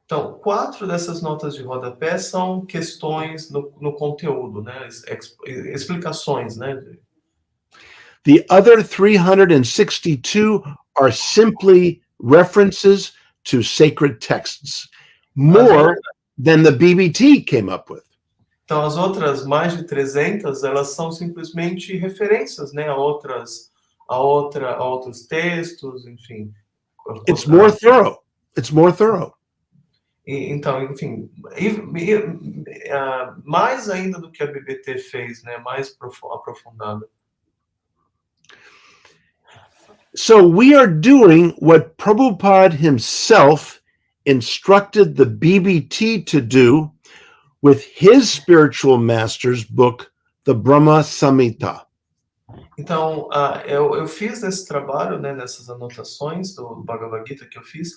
Então, 4 dessas notas de rodapé são questões no conteúdo, né? Explicações, né? The other 362 are simply references to sacred texts, more than the BBT came up with. Então, as outras mais de 300, elas são simplesmente referências, né, a outros textos, enfim. It's more thorough. It's more thorough. Então, enfim, mais ainda do que a BBT fez, né, mais aprofundada. So we are doing what Prabhupada himself instructed the BBT to do with his spiritual master's book, the Brahma Samhita. Então, eu fiz esse trabalho, né, nessas anotações do Bhagavad Gita que eu fiz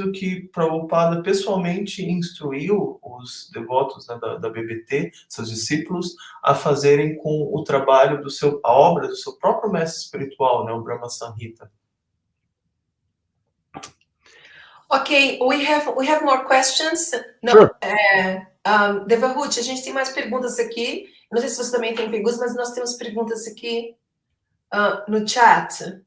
o que Prabhupada pessoalmente instruiu os devotos, né, da BBT, seus discípulos, a fazerem com o trabalho a obra do seu próprio mestre espiritual, né, o Brahma Samhita. Ok, we have more questions. No, Sure. Devahut, a gente tem mais perguntas aqui. Não sei se você também tem perguntas, mas nós temos perguntas aqui no chat.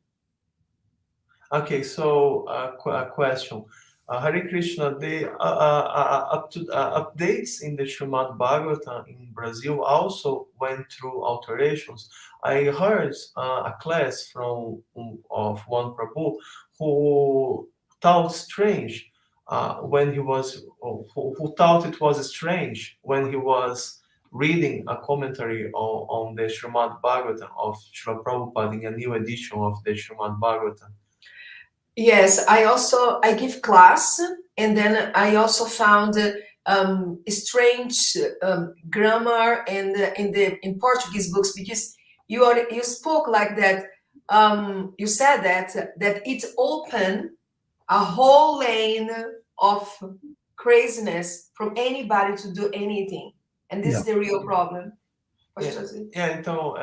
Okay, so a question. Hare Krishna, the updates in the Srimad Bhagavatam in Brazil also went through alterations. I heard a class of one Prabhu who thought strange when he was, who thought it was strange when he was reading a commentary on the Srimad Bhagavatam of Srila Prabhupada in a new edition of the Srimad Bhagavatam. Yes, I give class, and then I also found strange grammar in Portuguese books, because you spoke like that. You said that it opened a whole lane of craziness from anybody to do anything, and this is the real problem. Então,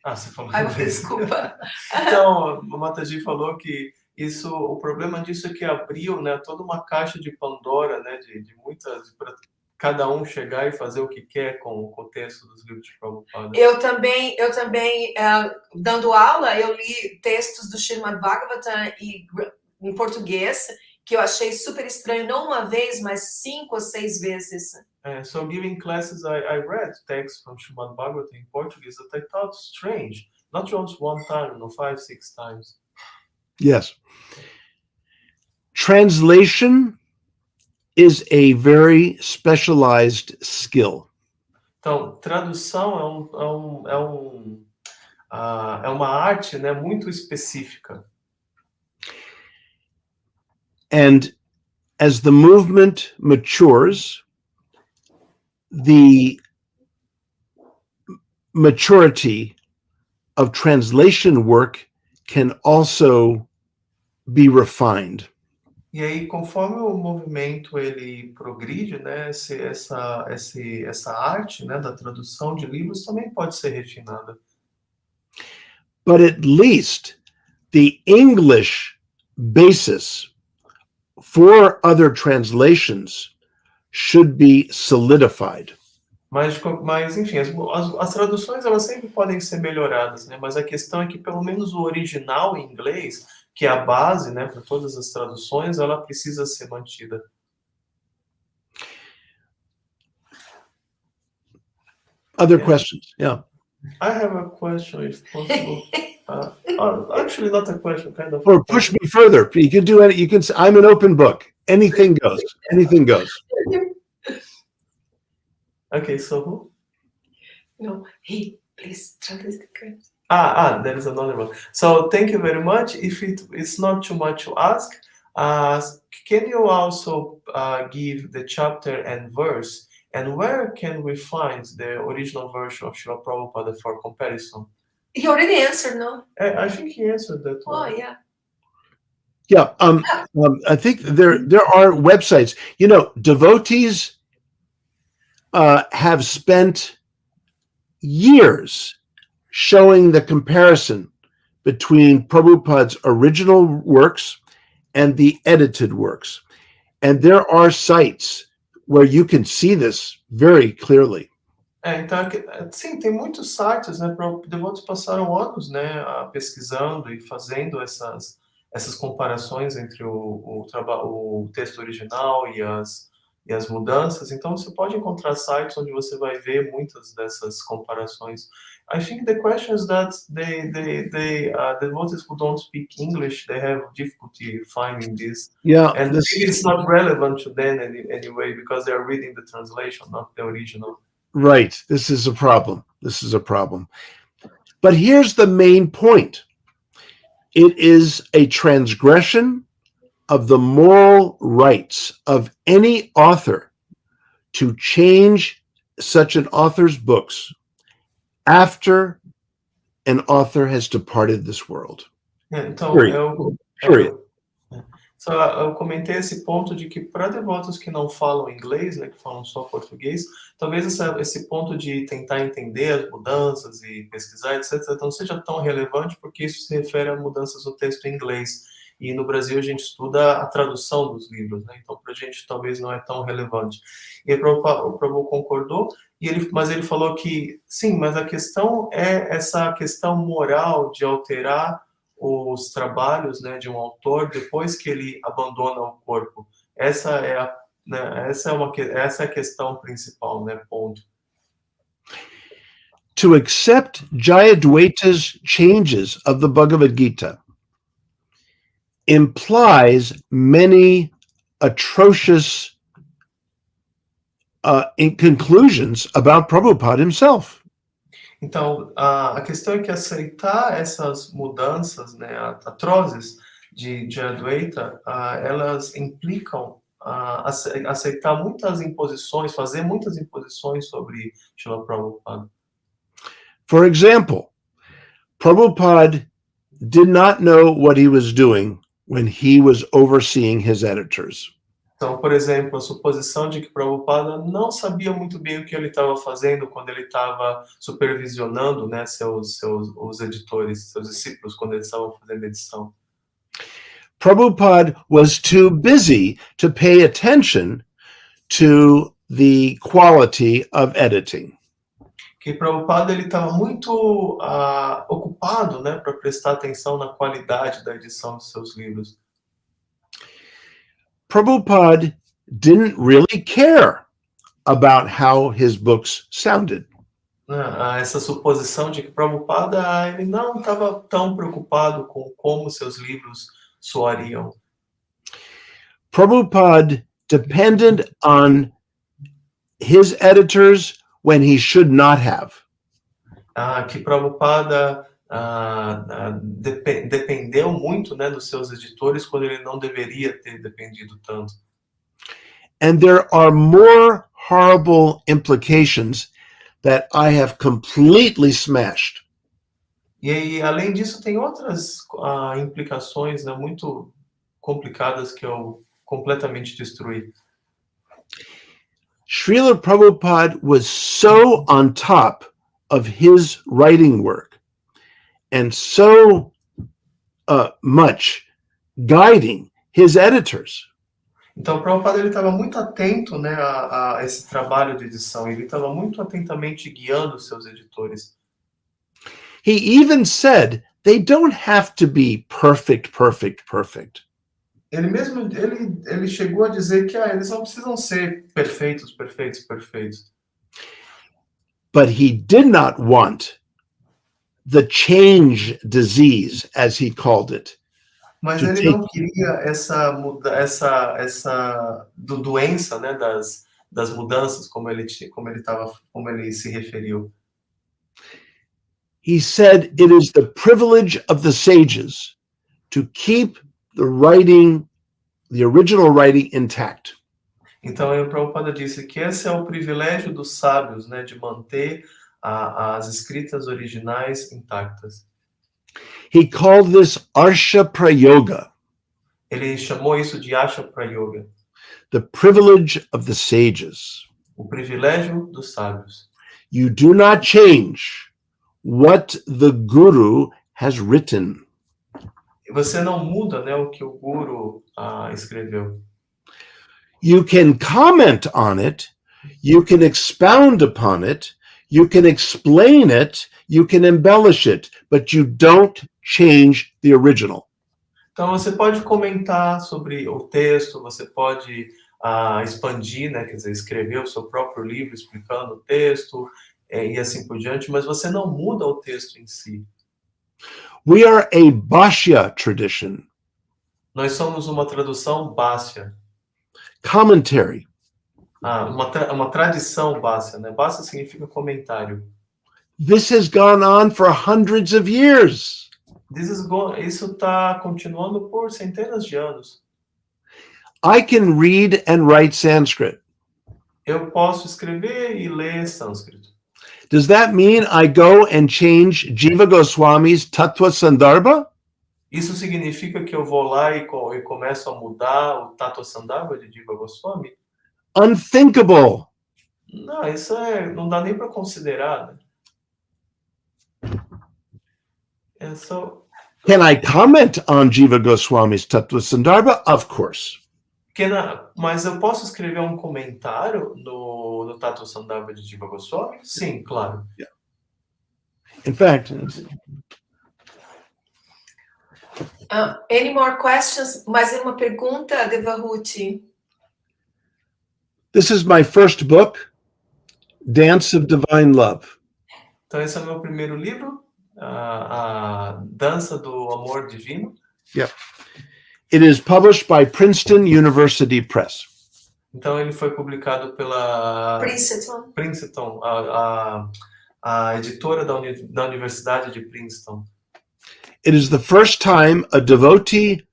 você falou Ai, desculpa. Então, o Mataji falou que o problema disso é que abriu, né, toda uma caixa de Pandora, né, de muitas, para cada um chegar e fazer o que quer com o texto dos livros de Prabhupada. Eu também, dando aula, eu li textos do Srimad Bhagavatam em português, que eu achei super estranho, não uma vez, mas 5 ou 6 vezes. So giving classes, I read texts from Srimad Bhagavatam in Portuguese that I thought strange, not just one time, 5, 6 times. Yes. Translation is a very specialized skill. Então, tradução é uma arte, né, muito específica. And as the movement matures, the maturity of translation work can also be refined. E aí, conforme o movimento ele progride, né, essa arte, né, da tradução de livros também pode ser refinada. But at least the English basis for other translations should be solidified. Mas enfim, as traduções elas sempre podem ser melhoradas, né? Mas a questão é que pelo menos o original em inglês, que é a base, né, para todas as traduções, ela precisa ser mantida. Other questions? Yeah. I have a question, if possible. Actually, not a question, kind of. Or push me further. You can do it. You can. I'm an open book. Anything goes. Anything goes. Okay, so who? No, hey, please translate the question. There is another one. So thank you very much. If it's not too much to ask, can you also give the chapter and verse, and where can we find the original version of Srila Prabhupada for comparison? He already answered, no? I think he answered that one. Oh, yeah. Yeah. I think there are websites. You know, devotees have spent years showing the comparison between Prabhupada's original works and the edited works. And there are sites where you can see this very clearly. Então, sim, tem muitos sites, né, devotos passaram anos, né, pesquisando e fazendo essas comparações entre o texto original e as mudanças. Então, você pode encontrar sites onde você vai ver muitas dessas comparações. I think the question is that the devotees who don't speak English, they have difficulty finding this. Yeah, and it's not relevant to them anyway, because they are reading the translation, not the original. Right. This is a problem. This is a problem. But here's the main point. It is a transgression of the moral rights of any author to change such an author's books after an author has departed this world. Então, Period. eu comentei esse ponto de que para devotos que não falam inglês, né, que falam só português, talvez esse ponto de tentar entender as mudanças e pesquisar, etc., não seja tão relevante, porque isso se refere a mudanças no texto em inglês. E no Brasil a gente estuda a tradução dos livros, né? Então para a gente talvez não é tão relevante. E o Prabhu concordou, mas ele falou que sim, mas a questão é essa questão moral de alterar os trabalhos, né, de um autor depois que ele abandona o corpo. Essa é a questão principal, né, ponto. To accept Jayadvaita's changes of the Bhagavad Gita implies many atrocious conclusions about Prabhupada himself. Então, a questão é que aceitar essas mudanças, né, atrozes de Advaita, elas implicam aceitar muitas imposições, fazer muitas imposições sobre Srila Prabhupada. For example, Prabhupada did not know what he was doing when he was overseeing his editors. Então, por exemplo, a suposição de que Prabhupada não sabia muito bem o que ele estava fazendo quando ele estava supervisionando, né, os editores, seus discípulos, quando eles estavam fazendo edição. Prabhupada was too busy to pay attention to the quality of editing. Que Prabhupada ele estava muito ocupado, né, para prestar atenção na qualidade da edição de seus livros. Prabhupada didn't really care about how his books sounded. Essa suposição de que Prabhupada ele não estava tão preocupado com como seus livros soariam. Prabhupada depended on his editors when he should not have. Que Prabhupada dependeu muito, né, dos seus editores quando ele não deveria ter dependido tanto. And there are more horrible implications that I have completely smashed. E aí, além disso, tem outras implicações, né, muito complicadas que eu completamente destruí. Srila Prabhupada was so on top of his writing work and so much guiding his editors. Então, o Prabhupada ele estava muito atento, né, a esse trabalho de edição. Ele estava muito atentamente guiando os seus editores. He even said they don't have to be perfect. Ele mesmo ele chegou a dizer que eles não precisam ser perfeitos. But he did not want the change disease, as he called it. Mas ele não queria essa doença, né, das mudanças, como ele se referiu. He said it is the privilege of the sages to keep the original writing intact. Então, o Prabhupada disse que esse é o privilégio dos sábios, né, de manter as escritas originais intactas. He called this Arsha Prayoga. Ele chamou isso de Asha Prayoga. The privilege of the sages. O privilégio dos sábios. You do not change what the Guru has written. E você não muda, né, o que o Guru escreveu. You can comment on it, you can expound upon it, you can explain it, you can embellish it, but you don't change the original. Então você pode comentar sobre o texto, você pode expandir, né, quer dizer, escrever o seu próprio livro explicando o texto e assim por diante, mas você não muda o texto em si. We are a Bhashya tradition. Nós somos uma tradução Bhashya. Commentary. Uma tradição Bhashya, né? Bhashya significa comentário. This has gone on for hundreds of years. Isso está continuando por centenas de anos. I can read and write Sanskrit. Eu posso escrever e ler sânscrito. Does that mean I go and change Jiva Goswami's Tattva Sandarbha? Isso significa que eu vou lá e começo a mudar o Tattva Sandarbha de Jiva Goswami? Unthinkable. Não, isso não dá nem para considerar. Né? Can I comment on Jiva Goswami's Tattva Sandarbha? Of course. Mas eu posso escrever um comentário no Tattva Sandarbha de Jiva Goswami? Sim, claro. Yeah. In fact, any more questions? Mais uma pergunta, Devahuti? this is my first book, Dance of Divine Love. Então esse é o meu primeiro livro, a Dança do Amor Divino. Yeah. It is published by Princeton University Press. Então ele foi publicado pela Princeton, a editora da Universidade de Princeton. It is the first time a devotee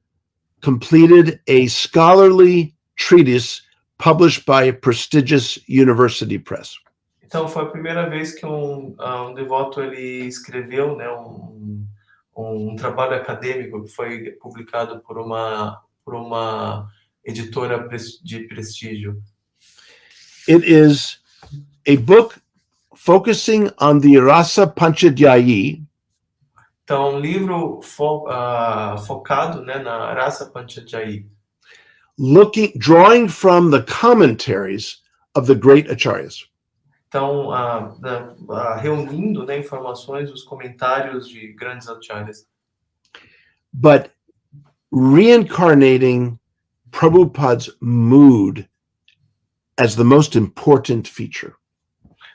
completed a scholarly treatise published by a prestigious university press. Então foi a primeira vez que um devoto ele escreveu, né, um trabalho acadêmico que foi publicado por uma editora de prestígio. It is a book focusing on the Rasa Panchadhyayi. Então, um livro focado, né, na Rasa Panchadhyayi. Drawing from the commentaries of the great acharyas. Então, reunindo, né, informações dos comentários de grandes acharyas. But reincarnating Prabhupada's mood as the most important feature.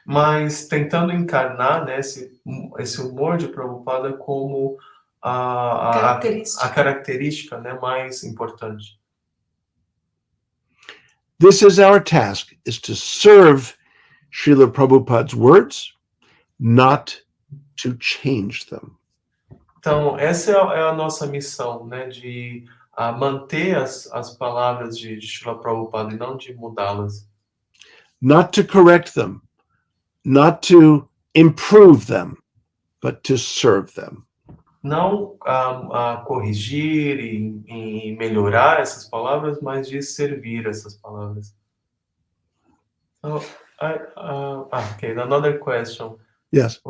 Mas tentando encarnar, né, esse humor de Prabhupada como a característica, né, mais importante. This is our task, is to serve Srila Prabhupada's words, not to change them. Então, essa é a nossa missão, né, de manter as palavras de Srila Prabhupada e não de mudá-las. Not to correct them, not to improve them, but to serve them. Não corrigir e melhorar essas palavras, mas de servir essas palavras. So, okay, another question. Yes.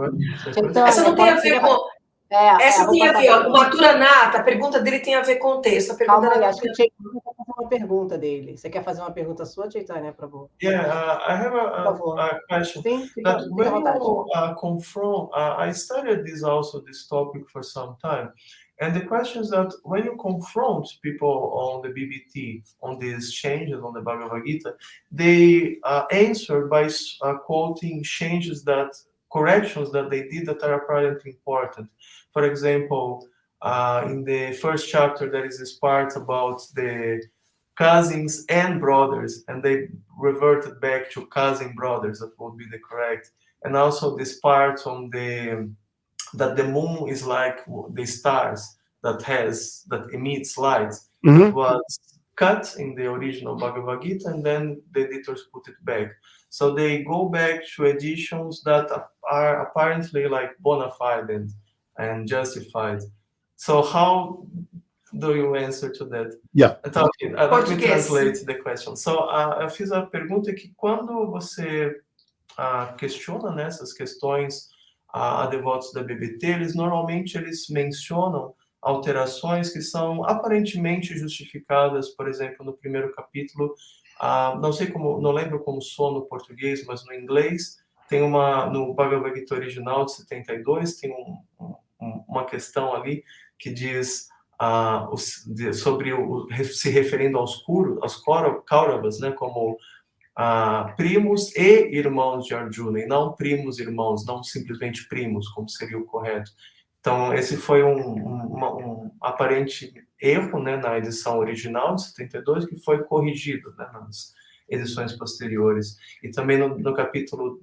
Essa não tem a ver com... Essa tem a ver, ó, o Maturanata, a pergunta dele tem a ver com o texto. Calma aí, acho que o Chaitanya quer fazer uma pergunta dele. Você quer fazer uma pergunta sua, Chaitanya, Prabhu? Yeah, I have a question. Sim, That when you confront, I studied this topic for some time, and the question is that when you confront people on the BBT, on these changes on the Bhagavad Gita, they answer by quoting corrections that they did that are apparently important. For example, in the first chapter, there is this part about the cousins and brothers, and they reverted back to cousin brothers. That would be the correct. And also this part on that the moon is like the stars that emits light. Mm-hmm. It was cut in the original Bhagavad Gita, and then the editors put it back. So they go back to editions that are apparently like bona fide and justified. So how do you answer to that? Yeah. Então, let me translate the question. So, eu fiz a pergunta que quando você questiona, né, essas questões a devotos da BBT, eles mencionam alterações que são aparentemente justificadas, por exemplo, no primeiro capítulo, não lembro como soa no português, mas no inglês, no Bhagavad Gita original de 72, tem uma questão ali que diz se referindo aos Kauravas, né, como primos e irmãos de Arjuna, e não primos irmãos, não simplesmente primos, como seria o correto. Então, esse foi um aparente erro, né, na edição original de 72, que foi corrigido, né, nas edições posteriores. E também no capítulo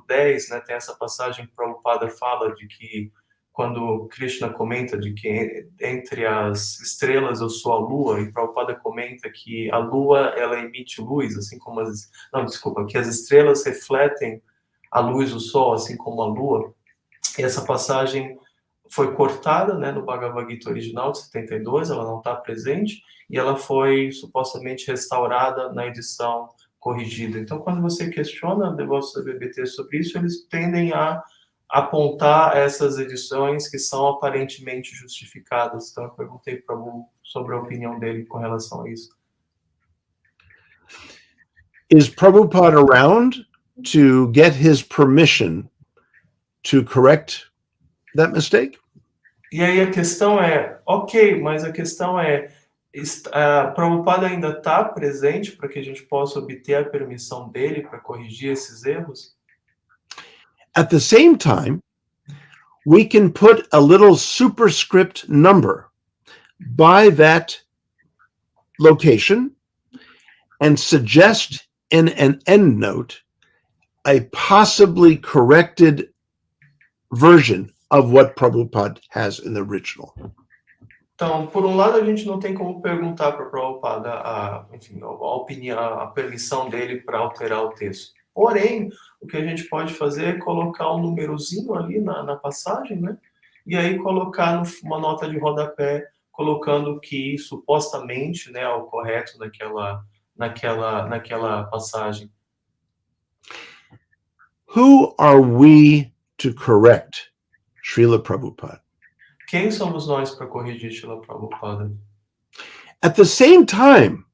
10, né, tem essa passagem que Prabhupada fala de que quando Krishna comenta de que entre as estrelas eu sou a lua, e Prabhupada comenta que a lua ela emite luz, assim como que as estrelas refletem a luz do sol, assim como a lua. E essa passagem foi cortada, né, no Bhagavad Gita original de 72, ela não está presente, e ela foi supostamente restaurada na edição corrigida. Então, quando você questiona devotos da BBT sobre isso, eles tendem a apontar essas edições que são aparentemente justificadas. Então, eu perguntei para o sobre a opinião dele com relação a isso. Is Prabhupada around to get his permission to correct that mistake? E aí a questão é, ok, mas a questão é, Prabhupada ainda está presente para que a gente possa obter a permissão dele para corrigir esses erros? At the same time, we can put a little superscript number by that location and suggest in an endnote a possibly corrected version of what Prabhupada has in the original. Então, por um lado, a gente não tem como perguntar para o Prabhupada enfim, a opinião, a permissão dele para alterar o texto. Porém, o que a gente pode fazer é colocar um númerozinho ali na passagem, né? E aí colocar uma nota de rodapé, colocando que supostamente, né, é o correto naquela passagem. Who are we to correct Srila Prabhupada? Quem somos nós para corrigir Srila Prabhupada? At the same time,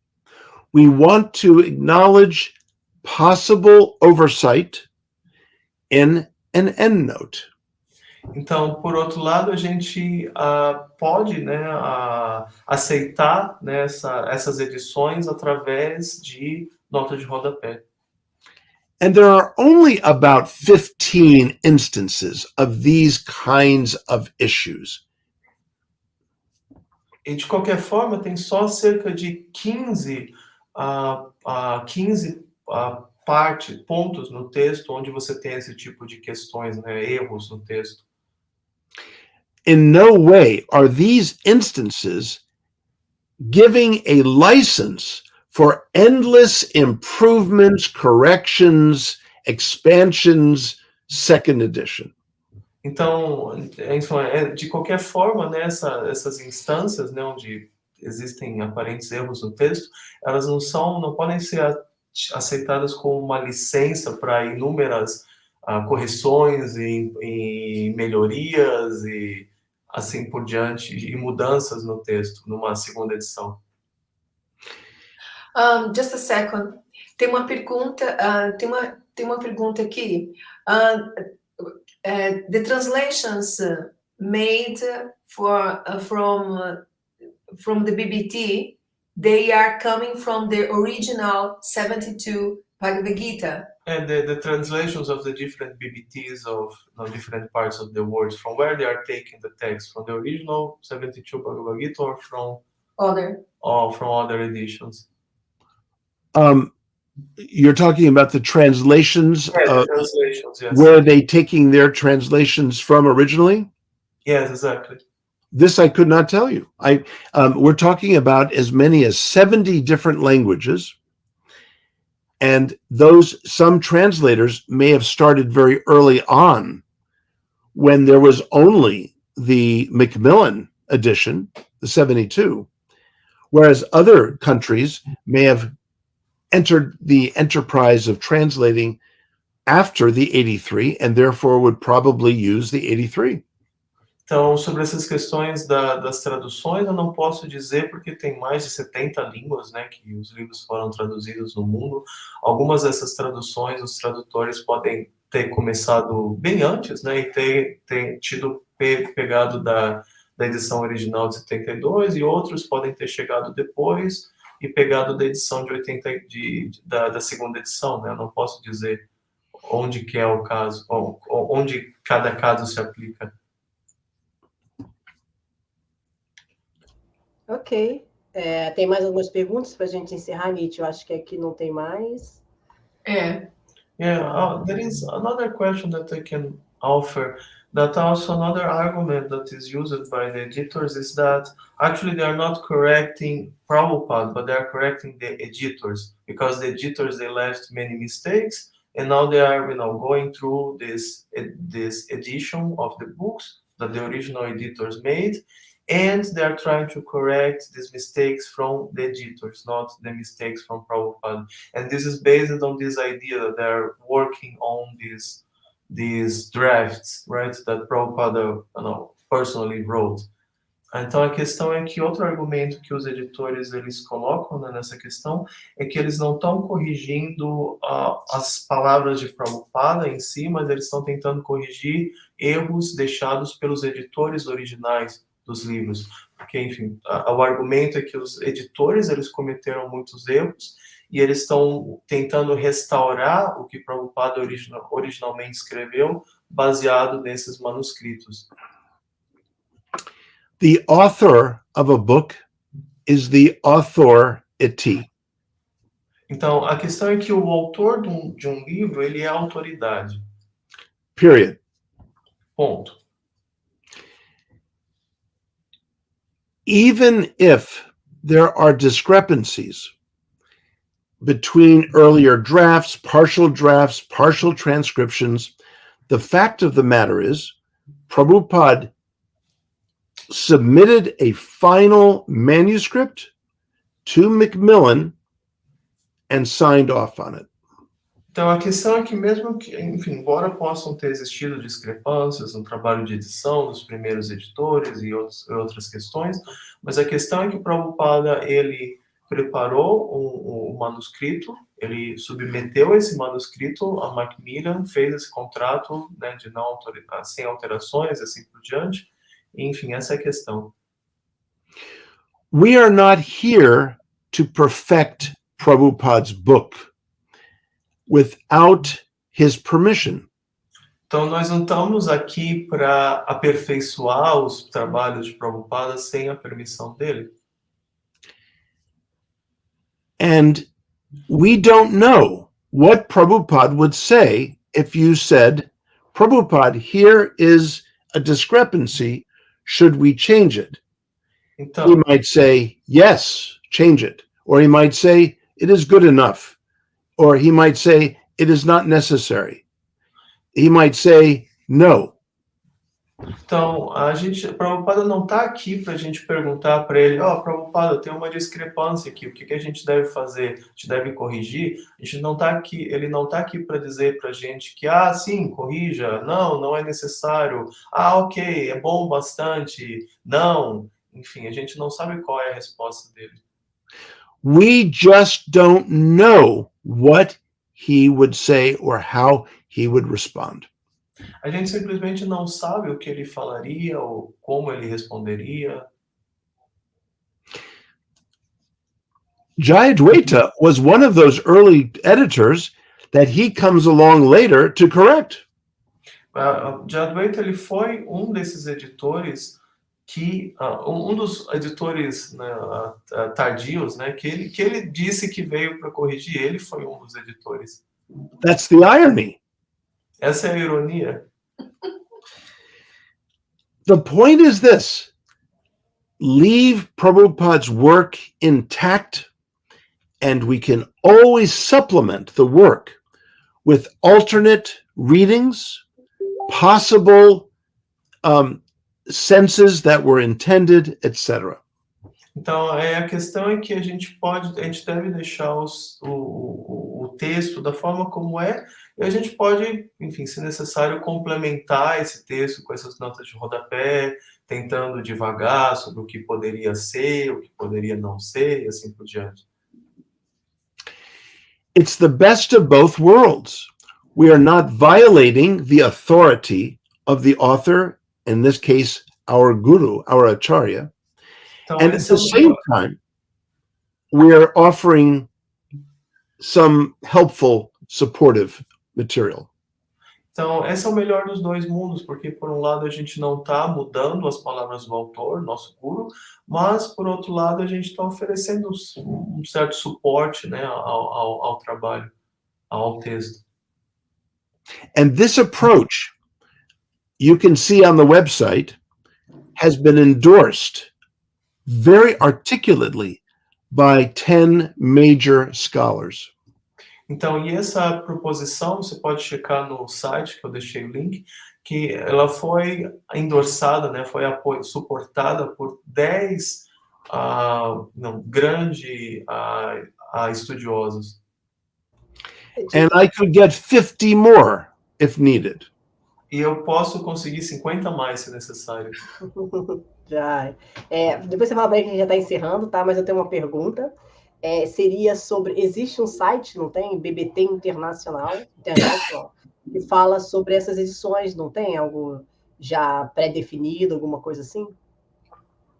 we want to acknowledge possible oversight in an endnote. Então, por outro lado, a gente pode, né, aceitar, né, essas edições através de nota de rodapé. And there are only about 15 instances of these kinds of issues. E, de qualquer forma, tem só cerca de 15 pontos no texto onde você tem esse tipo de questões, né, erros no texto. In no way are these instances giving a license for endless improvements, corrections, expansions, second edition. Então, de qualquer forma, né, essas instâncias, né, onde existem aparentes erros no texto, elas não podem ser aceitadas como uma licença para inúmeras correções e melhorias e assim por diante, e mudanças no texto, numa segunda edição. Just a second. Tem uma pergunta, tem uma pergunta aqui. The translations made from the BBT, they are coming from the original 72 Bhagavad Gita. And the translations of the different BBTs of different parts of the world, from where they are taking the text, from the original 72 Bhagavad Gita or from other editions? You're talking about the translations, the translations, yes. Where are they taking their translations from originally? Yes, exactly. This I could not tell you. We're talking about as many as 70 different languages, and some translators may have started very early on when there was only the Macmillan edition, the 72, whereas other countries may have entered the enterprise of translating after the 83 and therefore would probably use the 83. Então, sobre essas questões das traduções, eu não posso dizer porque tem mais de 70 línguas, né, que os livros foram traduzidos no mundo. Algumas dessas traduções, os tradutores podem ter começado bem antes, né, e ter tido pegado da edição original de 72, e outros podem ter chegado depois e pegado da edição de 80, da segunda edição, né? Eu não posso dizer onde que é o caso, onde cada caso se aplica. Ok. Tem mais algumas perguntas para a gente encerrar, Nietzsche? Eu acho que aqui não tem mais. Yeah, there is another question that I can offer. That also another argument that is used by the editors is that actually they are not correcting Prabhupada, but they are correcting the editors, because the editors, they left many mistakes, and now they are, going through this edition of the books that the original editors made, and they are trying to correct these mistakes from the editors, not the mistakes from Prabhupada. And this is based on this idea that they are working on these drafts, right, that Prabhupada personally wrote. Então, a questão é que outro argumento que os editores eles colocam, né, nessa questão é que eles não estão corrigindo as palavras de Prabhupada em si, mas eles estão tentando corrigir erros deixados pelos editores originais dos livros. Porque, enfim, o argumento é que os editores eles cometeram muitos erros e eles estão tentando restaurar o que Prabhupada originalmente escreveu, baseado nesses manuscritos. The author of a book is the authority. Então, a questão é que o autor de um livro, ele é a autoridade. Period. Ponto. even if there are discrepancies between earlier drafts, partial transcriptions, the fact of the matter is Prabhupada submitted a final manuscript to Macmillan and signed off on it. Então, a questão é que mesmo que, enfim, embora possam ter existido discrepâncias no trabalho de edição dos primeiros editores e outras questões, mas a questão é que o Prabhupada, ele preparou um manuscrito, ele submeteu esse manuscrito a Macmillan, fez esse contrato, né, de não sem alterações, assim por diante. Enfim, essa é a questão. We are not here to perfect Prabhupada's book without his permission. Então, nós não estamos aqui para aperfeiçoar os trabalhos de Prabhupada sem a permissão dele. And we don't know what Prabhupada would say if you said, Prabhupada, here is a discrepancy. Should we change it? Então, He might say, yes, change it. Or he might say, it is good enough. Or he might say, it is not necessary. He might say, no. Então, Prabhupada não está aqui para a gente perguntar para ele, Prabhupada, tem uma discrepância aqui, o que a gente deve fazer? A gente deve corrigir? A gente não está aqui, ele não está aqui para dizer para a gente que, sim, corrija, não é necessário, ok, é bom bastante, não. Enfim, a gente não sabe qual é a resposta dele. We just don't know what he would say or how he would respond. A gente simplesmente não sabe o que ele falaria ou como ele responderia. Jayadvaita was one of those early editors that he comes along later to correct. Jayadvaita, ele foi um desses editores que um dos editores, né, tardios, né, que ele disse que veio para corrigir. Ele foi um dos editores. That's the irony. Essa é a ironia. The point is this: leave Prabhupada's work intact, and we can always supplement the work with alternate readings, possible senses that were intended, etc. Então, a questão é que a gente deve deixar o texto da forma como é, e a gente pode, enfim, se necessário, complementar esse texto com essas notas de rodapé, tentando divagar sobre o que poderia ser, o que poderia não ser, e assim por diante. It's the best of both worlds. We are not violating the authority of the author, in this case, our guru, our acharya. Então, And at the same time, we are offering some helpful, supportive material. Então, esse é o melhor dos dois mundos, porque, por um lado, a gente não está mudando as palavras do autor, nosso guru, mas, por outro lado, a gente está oferecendo um certo suporte, né, ao trabalho, ao texto. And this approach, you can see on the website, has been endorsed very articulately by 10 major scholars. Então, e essa proposição, você pode checar no site, que eu deixei o link, que ela foi endossada, né, foi suportada por 10 grandes estudiosos. And I could get 50 more if needed. E eu posso conseguir 50 mais, se necessário. Já. Depois você fala para ele que a gente já está encerrando, tá? Mas eu tenho uma pergunta. Seria sobre... Existe um site, não tem? BBT International, que fala sobre essas edições, não tem? Algo já pré-definido, alguma coisa assim?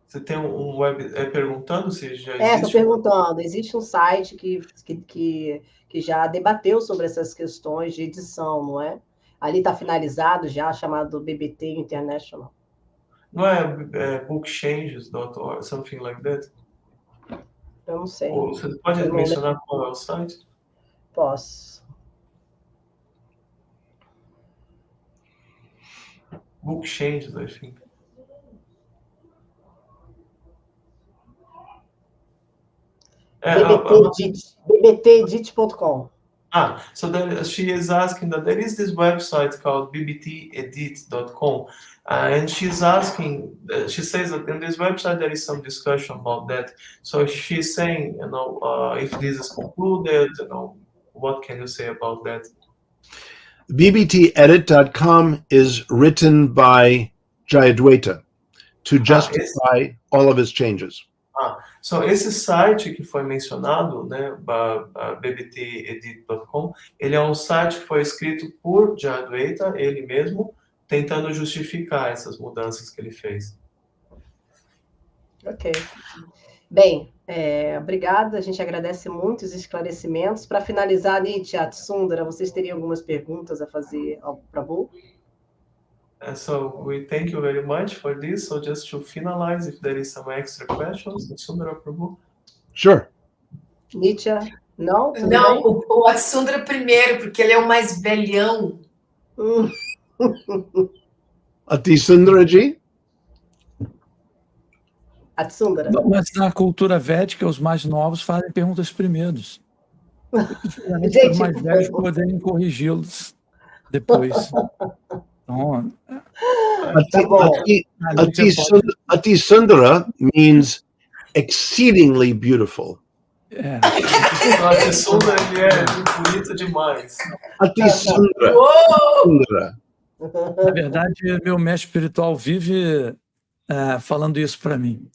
Você tem um web perguntando se já existe? Estou perguntando. Existe um site que já debateu sobre essas questões de edição, não é? Ali está finalizado já, chamado BBT International. Não é bookchanges.org, something like that? Eu não sei. Ou você pode mencionar qual é o site? Posso. Bookchanges, I think. bbtedit.com. So that she is asking that there is this website called bbtedit.com, and she's asking, she says that in this website there is some discussion about that. So she's saying, if this is concluded, what can you say about that? bbtedit.com is written by Jayadwaita to justify all of his changes. So esse site que foi mencionado, né, bbtedit.com, ele é um site que foi escrito por Jayadwaita, ele mesmo, tentando justificar essas mudanças que ele fez. Ok. Bem, obrigada, a gente agradece muito os esclarecimentos. Para finalizar, Nitya, Tsundara, vocês teriam algumas perguntas a fazer ao Prabhu? So we thank you very much for this. So just to finalize, if there is some extra questions, Tsundara, Prabhu? Sure. Nitya, não? Não, o Atsundara primeiro, porque ele é o mais velhão. Atisundaraji? Atsundara. Mas na cultura védica, os mais novos fazem perguntas primeiros. Gente, Os mais velhos poderem corrigi-los depois. Então, Atisundara means exceedingly beautiful. Atisundara, ele é bonito demais. Atisundara. Na verdade, meu mestre espiritual vive falando isso para mim.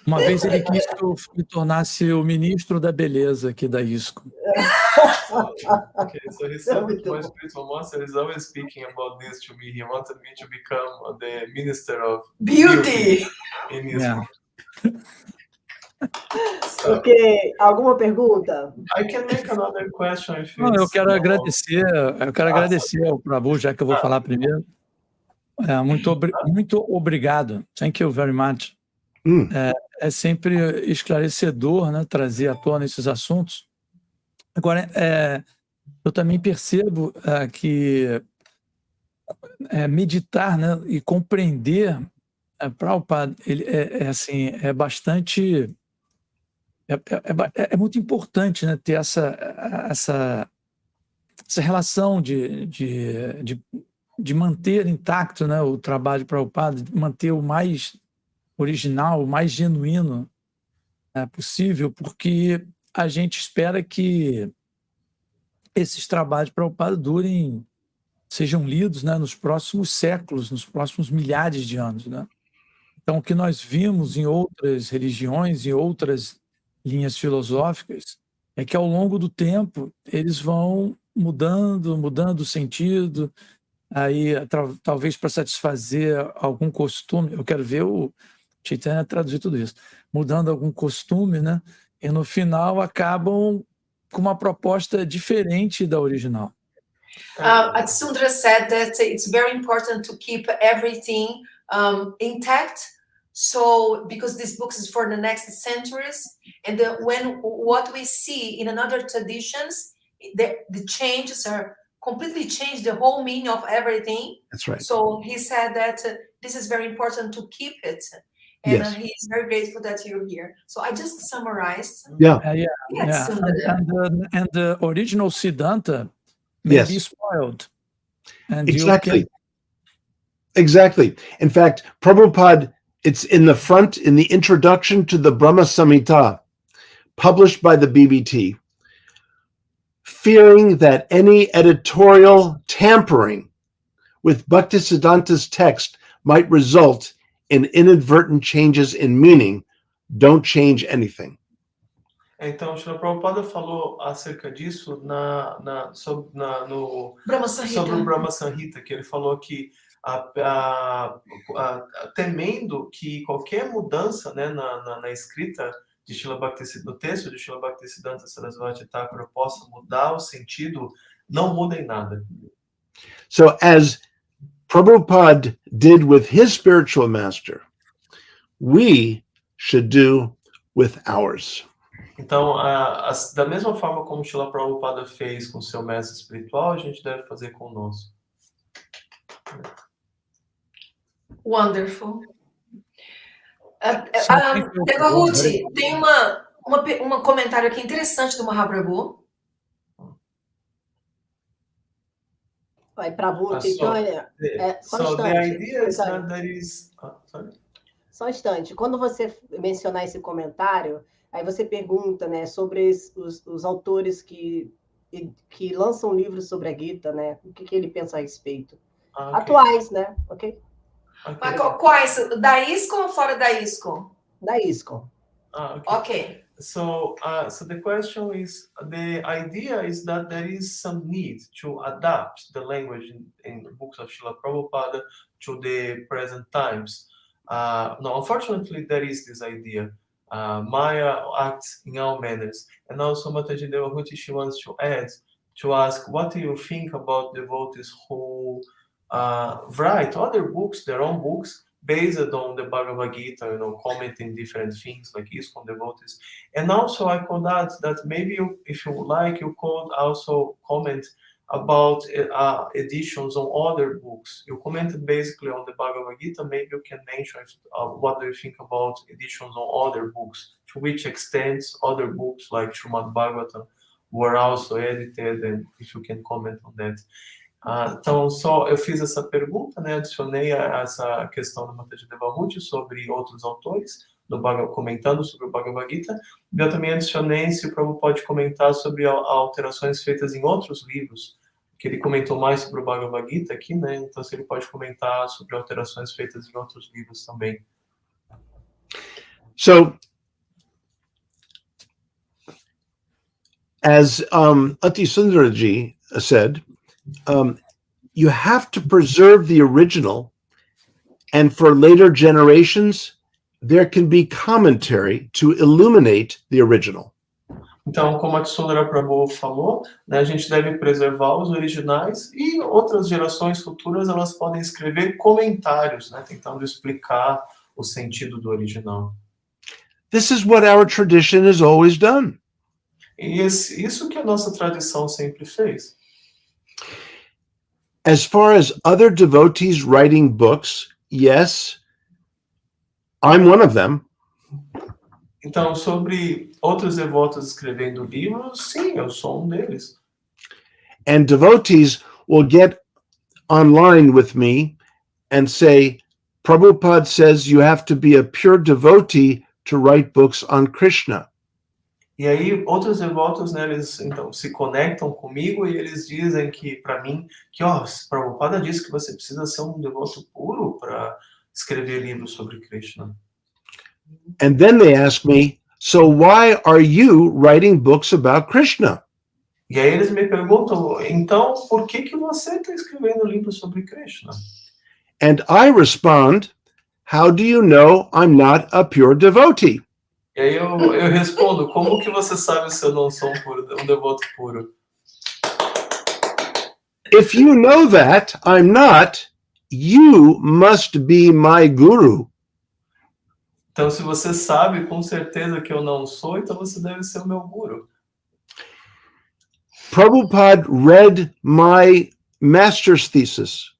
Uma vez ele quis que eu me tornasse o ministro da beleza aqui da ISKCON. Okay, so he said that my spiritual master is always speaking about this to me. He wanted me to become the minister of beauty in ISKCON. Ok, alguma pergunta? I can make another question if Não, eu quero agradecer ao Prabhu, já que eu vou falar primeiro. Muito obrigado. Thank you very much. É sempre esclarecedor, né, trazer à tona esses assuntos. Agora, eu também percebo que meditar, né, e compreender Prabhupada, ele é bastante... É muito importante, né, ter essa relação de manter intacto, né, o trabalho de Prabhupada, de manter o mais original, o mais genuíno possível, porque a gente espera que esses trabalhos de Prabhupada sejam lidos, né, nos próximos séculos, nos próximos milhares de anos, né? Então, o que nós vimos em outras religiões, em outras linhas filosóficas, é que ao longo do tempo eles vão mudando o sentido, aí talvez para satisfazer algum costume. Eu quero ver o Chaitanya traduzir tudo isso, mudando algum costume, né? E no final acabam com uma proposta diferente da original. Atsundara said that it's very important to keep everything intact. So, because this book is for the next centuries, and what we see in another traditions, the changes are completely changed the whole meaning of everything. That's right. So he said that this is very important to keep it, and Yes. he's very grateful that you're here. So I just summarized. Yeah. And the original Siddhanta may be spoiled. And Exactly. In fact, Prabhupada, it's in the front, in the introduction to the Brahma Samhita, published by the BBT, fearing that any editorial tampering with Bhaktisiddhanta's text might result in inadvertent changes in meaning, don't change anything. Então, Srila Prabhupada falou acerca disso no sobre o Brahma Samhita, que ele falou que temendo que qualquer mudança, né, na escrita de do texto de Srila Bhaktisiddhanta Sarasvati Thakura possa mudar o sentido, não muda em nada. So as Prabhupada did with his spiritual master, we should do with ours. Então, da mesma forma como Srila Prabhupada fez com seu mestre espiritual, a gente deve fazer com o nosso. Wonderful. Devahuti, tem um comentário aqui interessante do Mahaprabhu. Vai, Prabhu, Chaitanya, só um So the instante. idea is Chaitanya. that there is... sorry? Só um instante. Quando você mencionar esse comentário, aí você pergunta, né, sobre os autores que lançam livros sobre a Gita, né? O que ele pensa a respeito. Okay. Atuais, né? Ok? Mas quais? Da ISKCON ou fora da ISKCON? Da ISKCON. Ok. So the question is, the idea is that there is some need to adapt the language in the books of Srila Prabhupada to the present times. No, unfortunately, there is this idea. Maya acts in all manners. And also, Mataji Devahuti, she wants to add, to ask, what do you think about devotees who write other books, their own books, based on the Bhagavad Gita, commenting different things like ISKCON devotees. And also I could add that maybe if you like, you could also comment about editions on other books. You commented basically on the Bhagavad Gita, maybe you can mention what do you think about editions on other books, to which extent other books like Srimad Bhagavatam were also edited, and if you can comment on that. Então, eu fiz essa pergunta, né, adicionei essa questão do Mataji Devahuti sobre outros autores, comentando sobre o Bhagavad Gita, e eu também adicionei se o Prabhu pode comentar sobre alterações feitas em outros livros, que ele comentou mais sobre o Bhagavad Gita aqui, né, então se ele pode comentar sobre alterações feitas em outros livros também. So, as Ati Sundaraji said, you have to preserve the original, and for later generations, there can be commentary to illuminate the original. Então, como a Tsundara Prabhu falou, né, a gente deve preservar os originais e outras gerações futuras elas podem escrever comentários, né, tentando explicar o sentido do original. This is what our tradition has always done. E isso que a nossa tradição sempre fez. As far as other devotees writing books, yes, I'm one of them. Então, sobre outros devotos escrevendo livros, sim, eu sou deles. And devotees will get online with me and say, Prabhupada says you have to be a pure devotee to write books on Krishna. E aí, outros devotos, né, eles então se conectam comigo e eles dizem que, para mim, que, Prabhupada disse que você precisa ser um devoto puro para escrever livros sobre Krishna. And then they ask me, so why are you writing books about Krishna? E aí eles me perguntam, então, por que você está escrevendo livros sobre Krishna? And I respond, how do you know I'm not a pure devotee? E aí eu respondo, como que você sabe se eu não sou um devoto puro? If you know that I'm not, you must be my guru. Então, se você sabe com certeza que eu não sou, então você deve ser o meu guru. Prabhupada read my master's thesis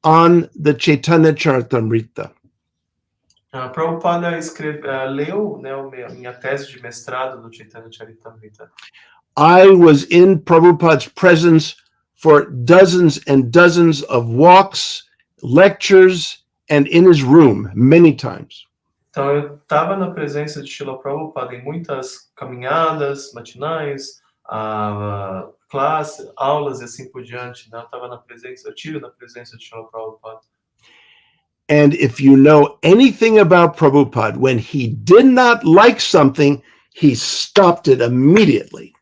on the Chaitanya Charitamrita. Prabhupada leu, né, a minha tese de mestrado do Chaitanya Charitamrita. I was in Prabhupada's presence for dozens and dozens of walks, lectures, and in his room many times. Então, eu estava na presença de Srila Prabhupada em muitas caminhadas matinais, classe, aulas e assim por diante. Né? Eu tive na presença de Srila Prabhupada. And if you know anything about Prabhupada, when he did not like something, he stopped it immediately.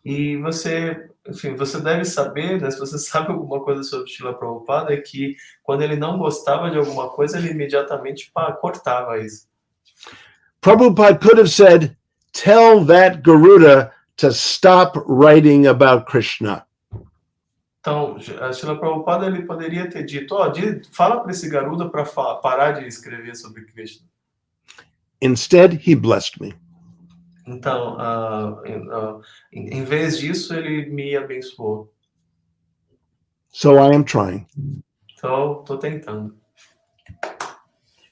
E você deve saber, né, se você sabe alguma coisa sobre Srila Prabhupada, é que quando ele não gostava de alguma coisa, ele imediatamente cortava isso. Prabhupada could have said, tell that Garuda to stop writing about Krishna. Então, Srila Prabhupada ele poderia ter dito, fala para esse Garuda para parar de escrever sobre Krishna. Instead, he blessed me. Então, em vez disso, ele me abençoou. So I am trying. Então, estou tentando.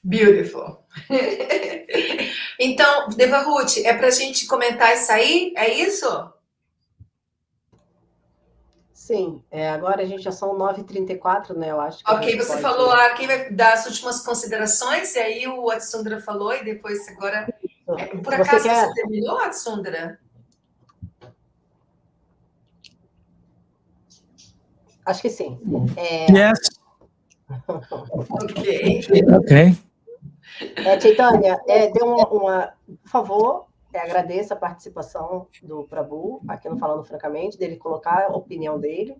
Beautiful. Então, Deva Ruth, é para a gente comentar isso aí? É isso? Sim, agora a gente já são 9h34, né? Eu acho que a Ok, gente você pode... falou aqui vai dar as últimas considerações, e aí o Atsundra falou, e depois agora... Por acaso você terminou, Atsundra? Acho que sim. Yes. Ok. Chaitanya, por favor, agradeça a participação do Prabhu aqui no Falando Francamente, dele colocar a opinião dele,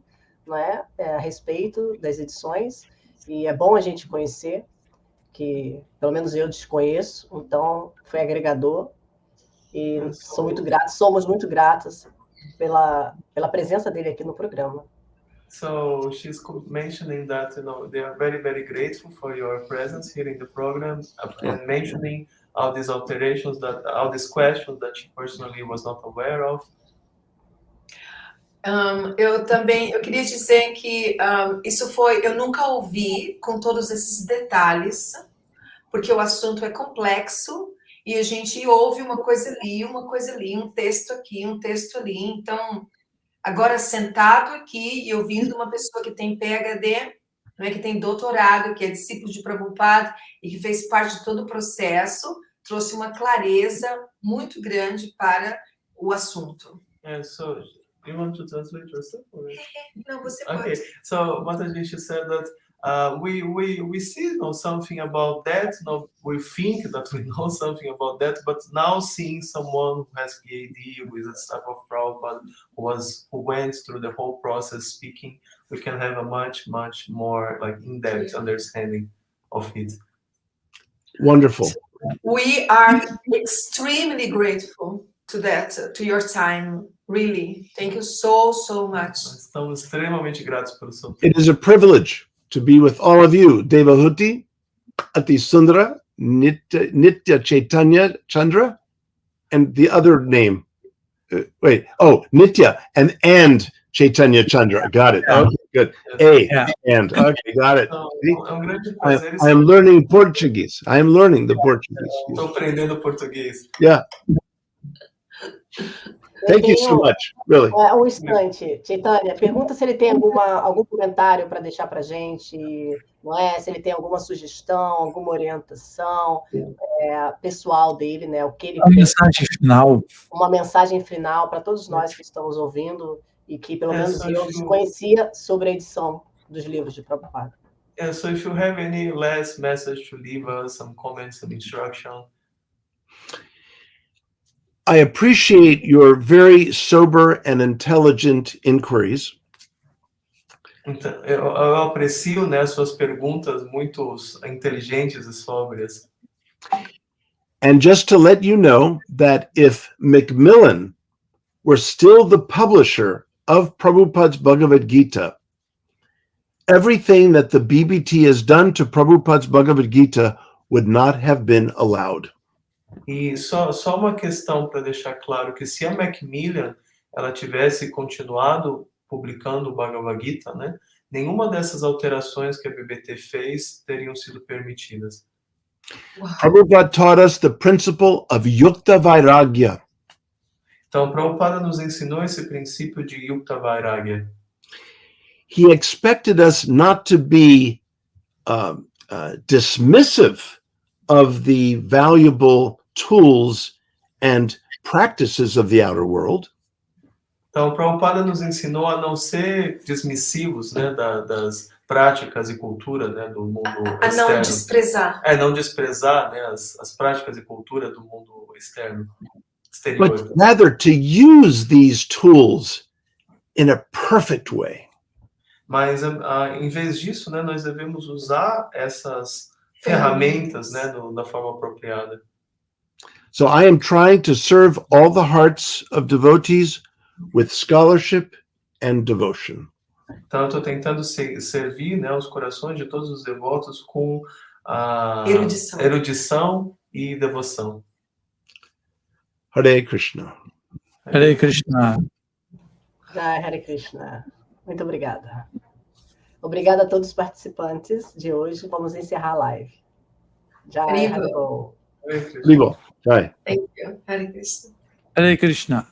não é, a respeito das edições, e é bom a gente conhecer, que pelo menos eu desconheço, então foi agregador, e somos muito gratos pela presença dele aqui no programa. So she's mentioning that they are very, very grateful for your presence here in the program, and mentioning all these alterations, all these questions that she personally was not aware of. Eu queria dizer que eu nunca ouvi com todos esses detalhes, porque o assunto é complexo e a gente ouve uma coisa ali, um texto aqui, um texto ali. Então, agora sentado aqui e ouvindo uma pessoa que tem PhD, não é, que tem doutorado, que é discípulo de Prabhupada e que fez parte de todo o processo, trouxe uma clareza muito grande para o assunto. So, you want to translate yourself? Não, você pode. Okay, so Mataji, she said that we see something about that, we think that we know something about that, but now seeing someone who has PhD with this type of Prabhupada who went through the whole process speaking, we can have a much more in-depth understanding of it. Wonderful. We are extremely grateful to that, to your time. Really, thank you so much. Estamos extremamente gratos pelo seu tempo. It is a privilege to be with all of you, Devahuti, Atisundra, Nitya Chaitanya Chandra, and the other name. Nitya and Chaitanya Chandra. Got it. Okay, good. And. Okay, got it. I am learning Portuguese. I am learning the Portuguese. Estou aprendendo português. Yeah. Thank you so much, really. Um instante, Chaitanya, pergunta se ele tem algum comentário para deixar para a gente, não é? Se ele tem alguma sugestão, alguma orientação pessoal dele, né? O que ele fez. Mensagem final. Uma mensagem final para todos nós que estamos ouvindo e que, pelo menos, eu desconhecia sobre a edição dos livros de Prabhupada. So if you have any last message to leave us, some comments, some instruction. I appreciate your very sober and intelligent inquiries. Então, eu aprecio, né, suas perguntas muito inteligentes e sóbrias. And just to let you know that if Macmillan were still the publisher of Prabhupada's Bhagavad Gita, everything that the BBT has done to Prabhupada's Bhagavad Gita would not have been allowed. E só uma questão para deixar claro, que se a Macmillan ela tivesse continuado publicando o Bhagavad Gita, né, nenhuma dessas alterações que a BBT fez teriam sido permitidas. Prabhupada taught us the principle of Yukta Vairagya. Então, Prabhupada nos ensinou esse princípio de Yukta Vairagya. He expected us not to be dismissive of the valuable tools and practices of the outer world. Então, Prabhupada nos ensinou a não ser dismissivos, né, das práticas e cultura, né, do mundo externo. Não desprezar. Não desprezar, né, as práticas e cultura do mundo externo, exterior. But rather to use these tools in a perfect way. Mas, em vez disso, né, nós devemos usar essas ferramentas, né, da forma apropriada. So I am trying to serve all the hearts of devotees with scholarship and devotion. Então eu estou tentando servir, né, os corações de todos os devotos com erudição e devoção. Hare Krishna. Hare Krishna. Jai Hare Krishna. Muito obrigada. Obrigada a todos os participantes de hoje. Vamos encerrar a live. Jai Hare Krishna. Jai. Thank you. Hare Krishna. Hare Krishna.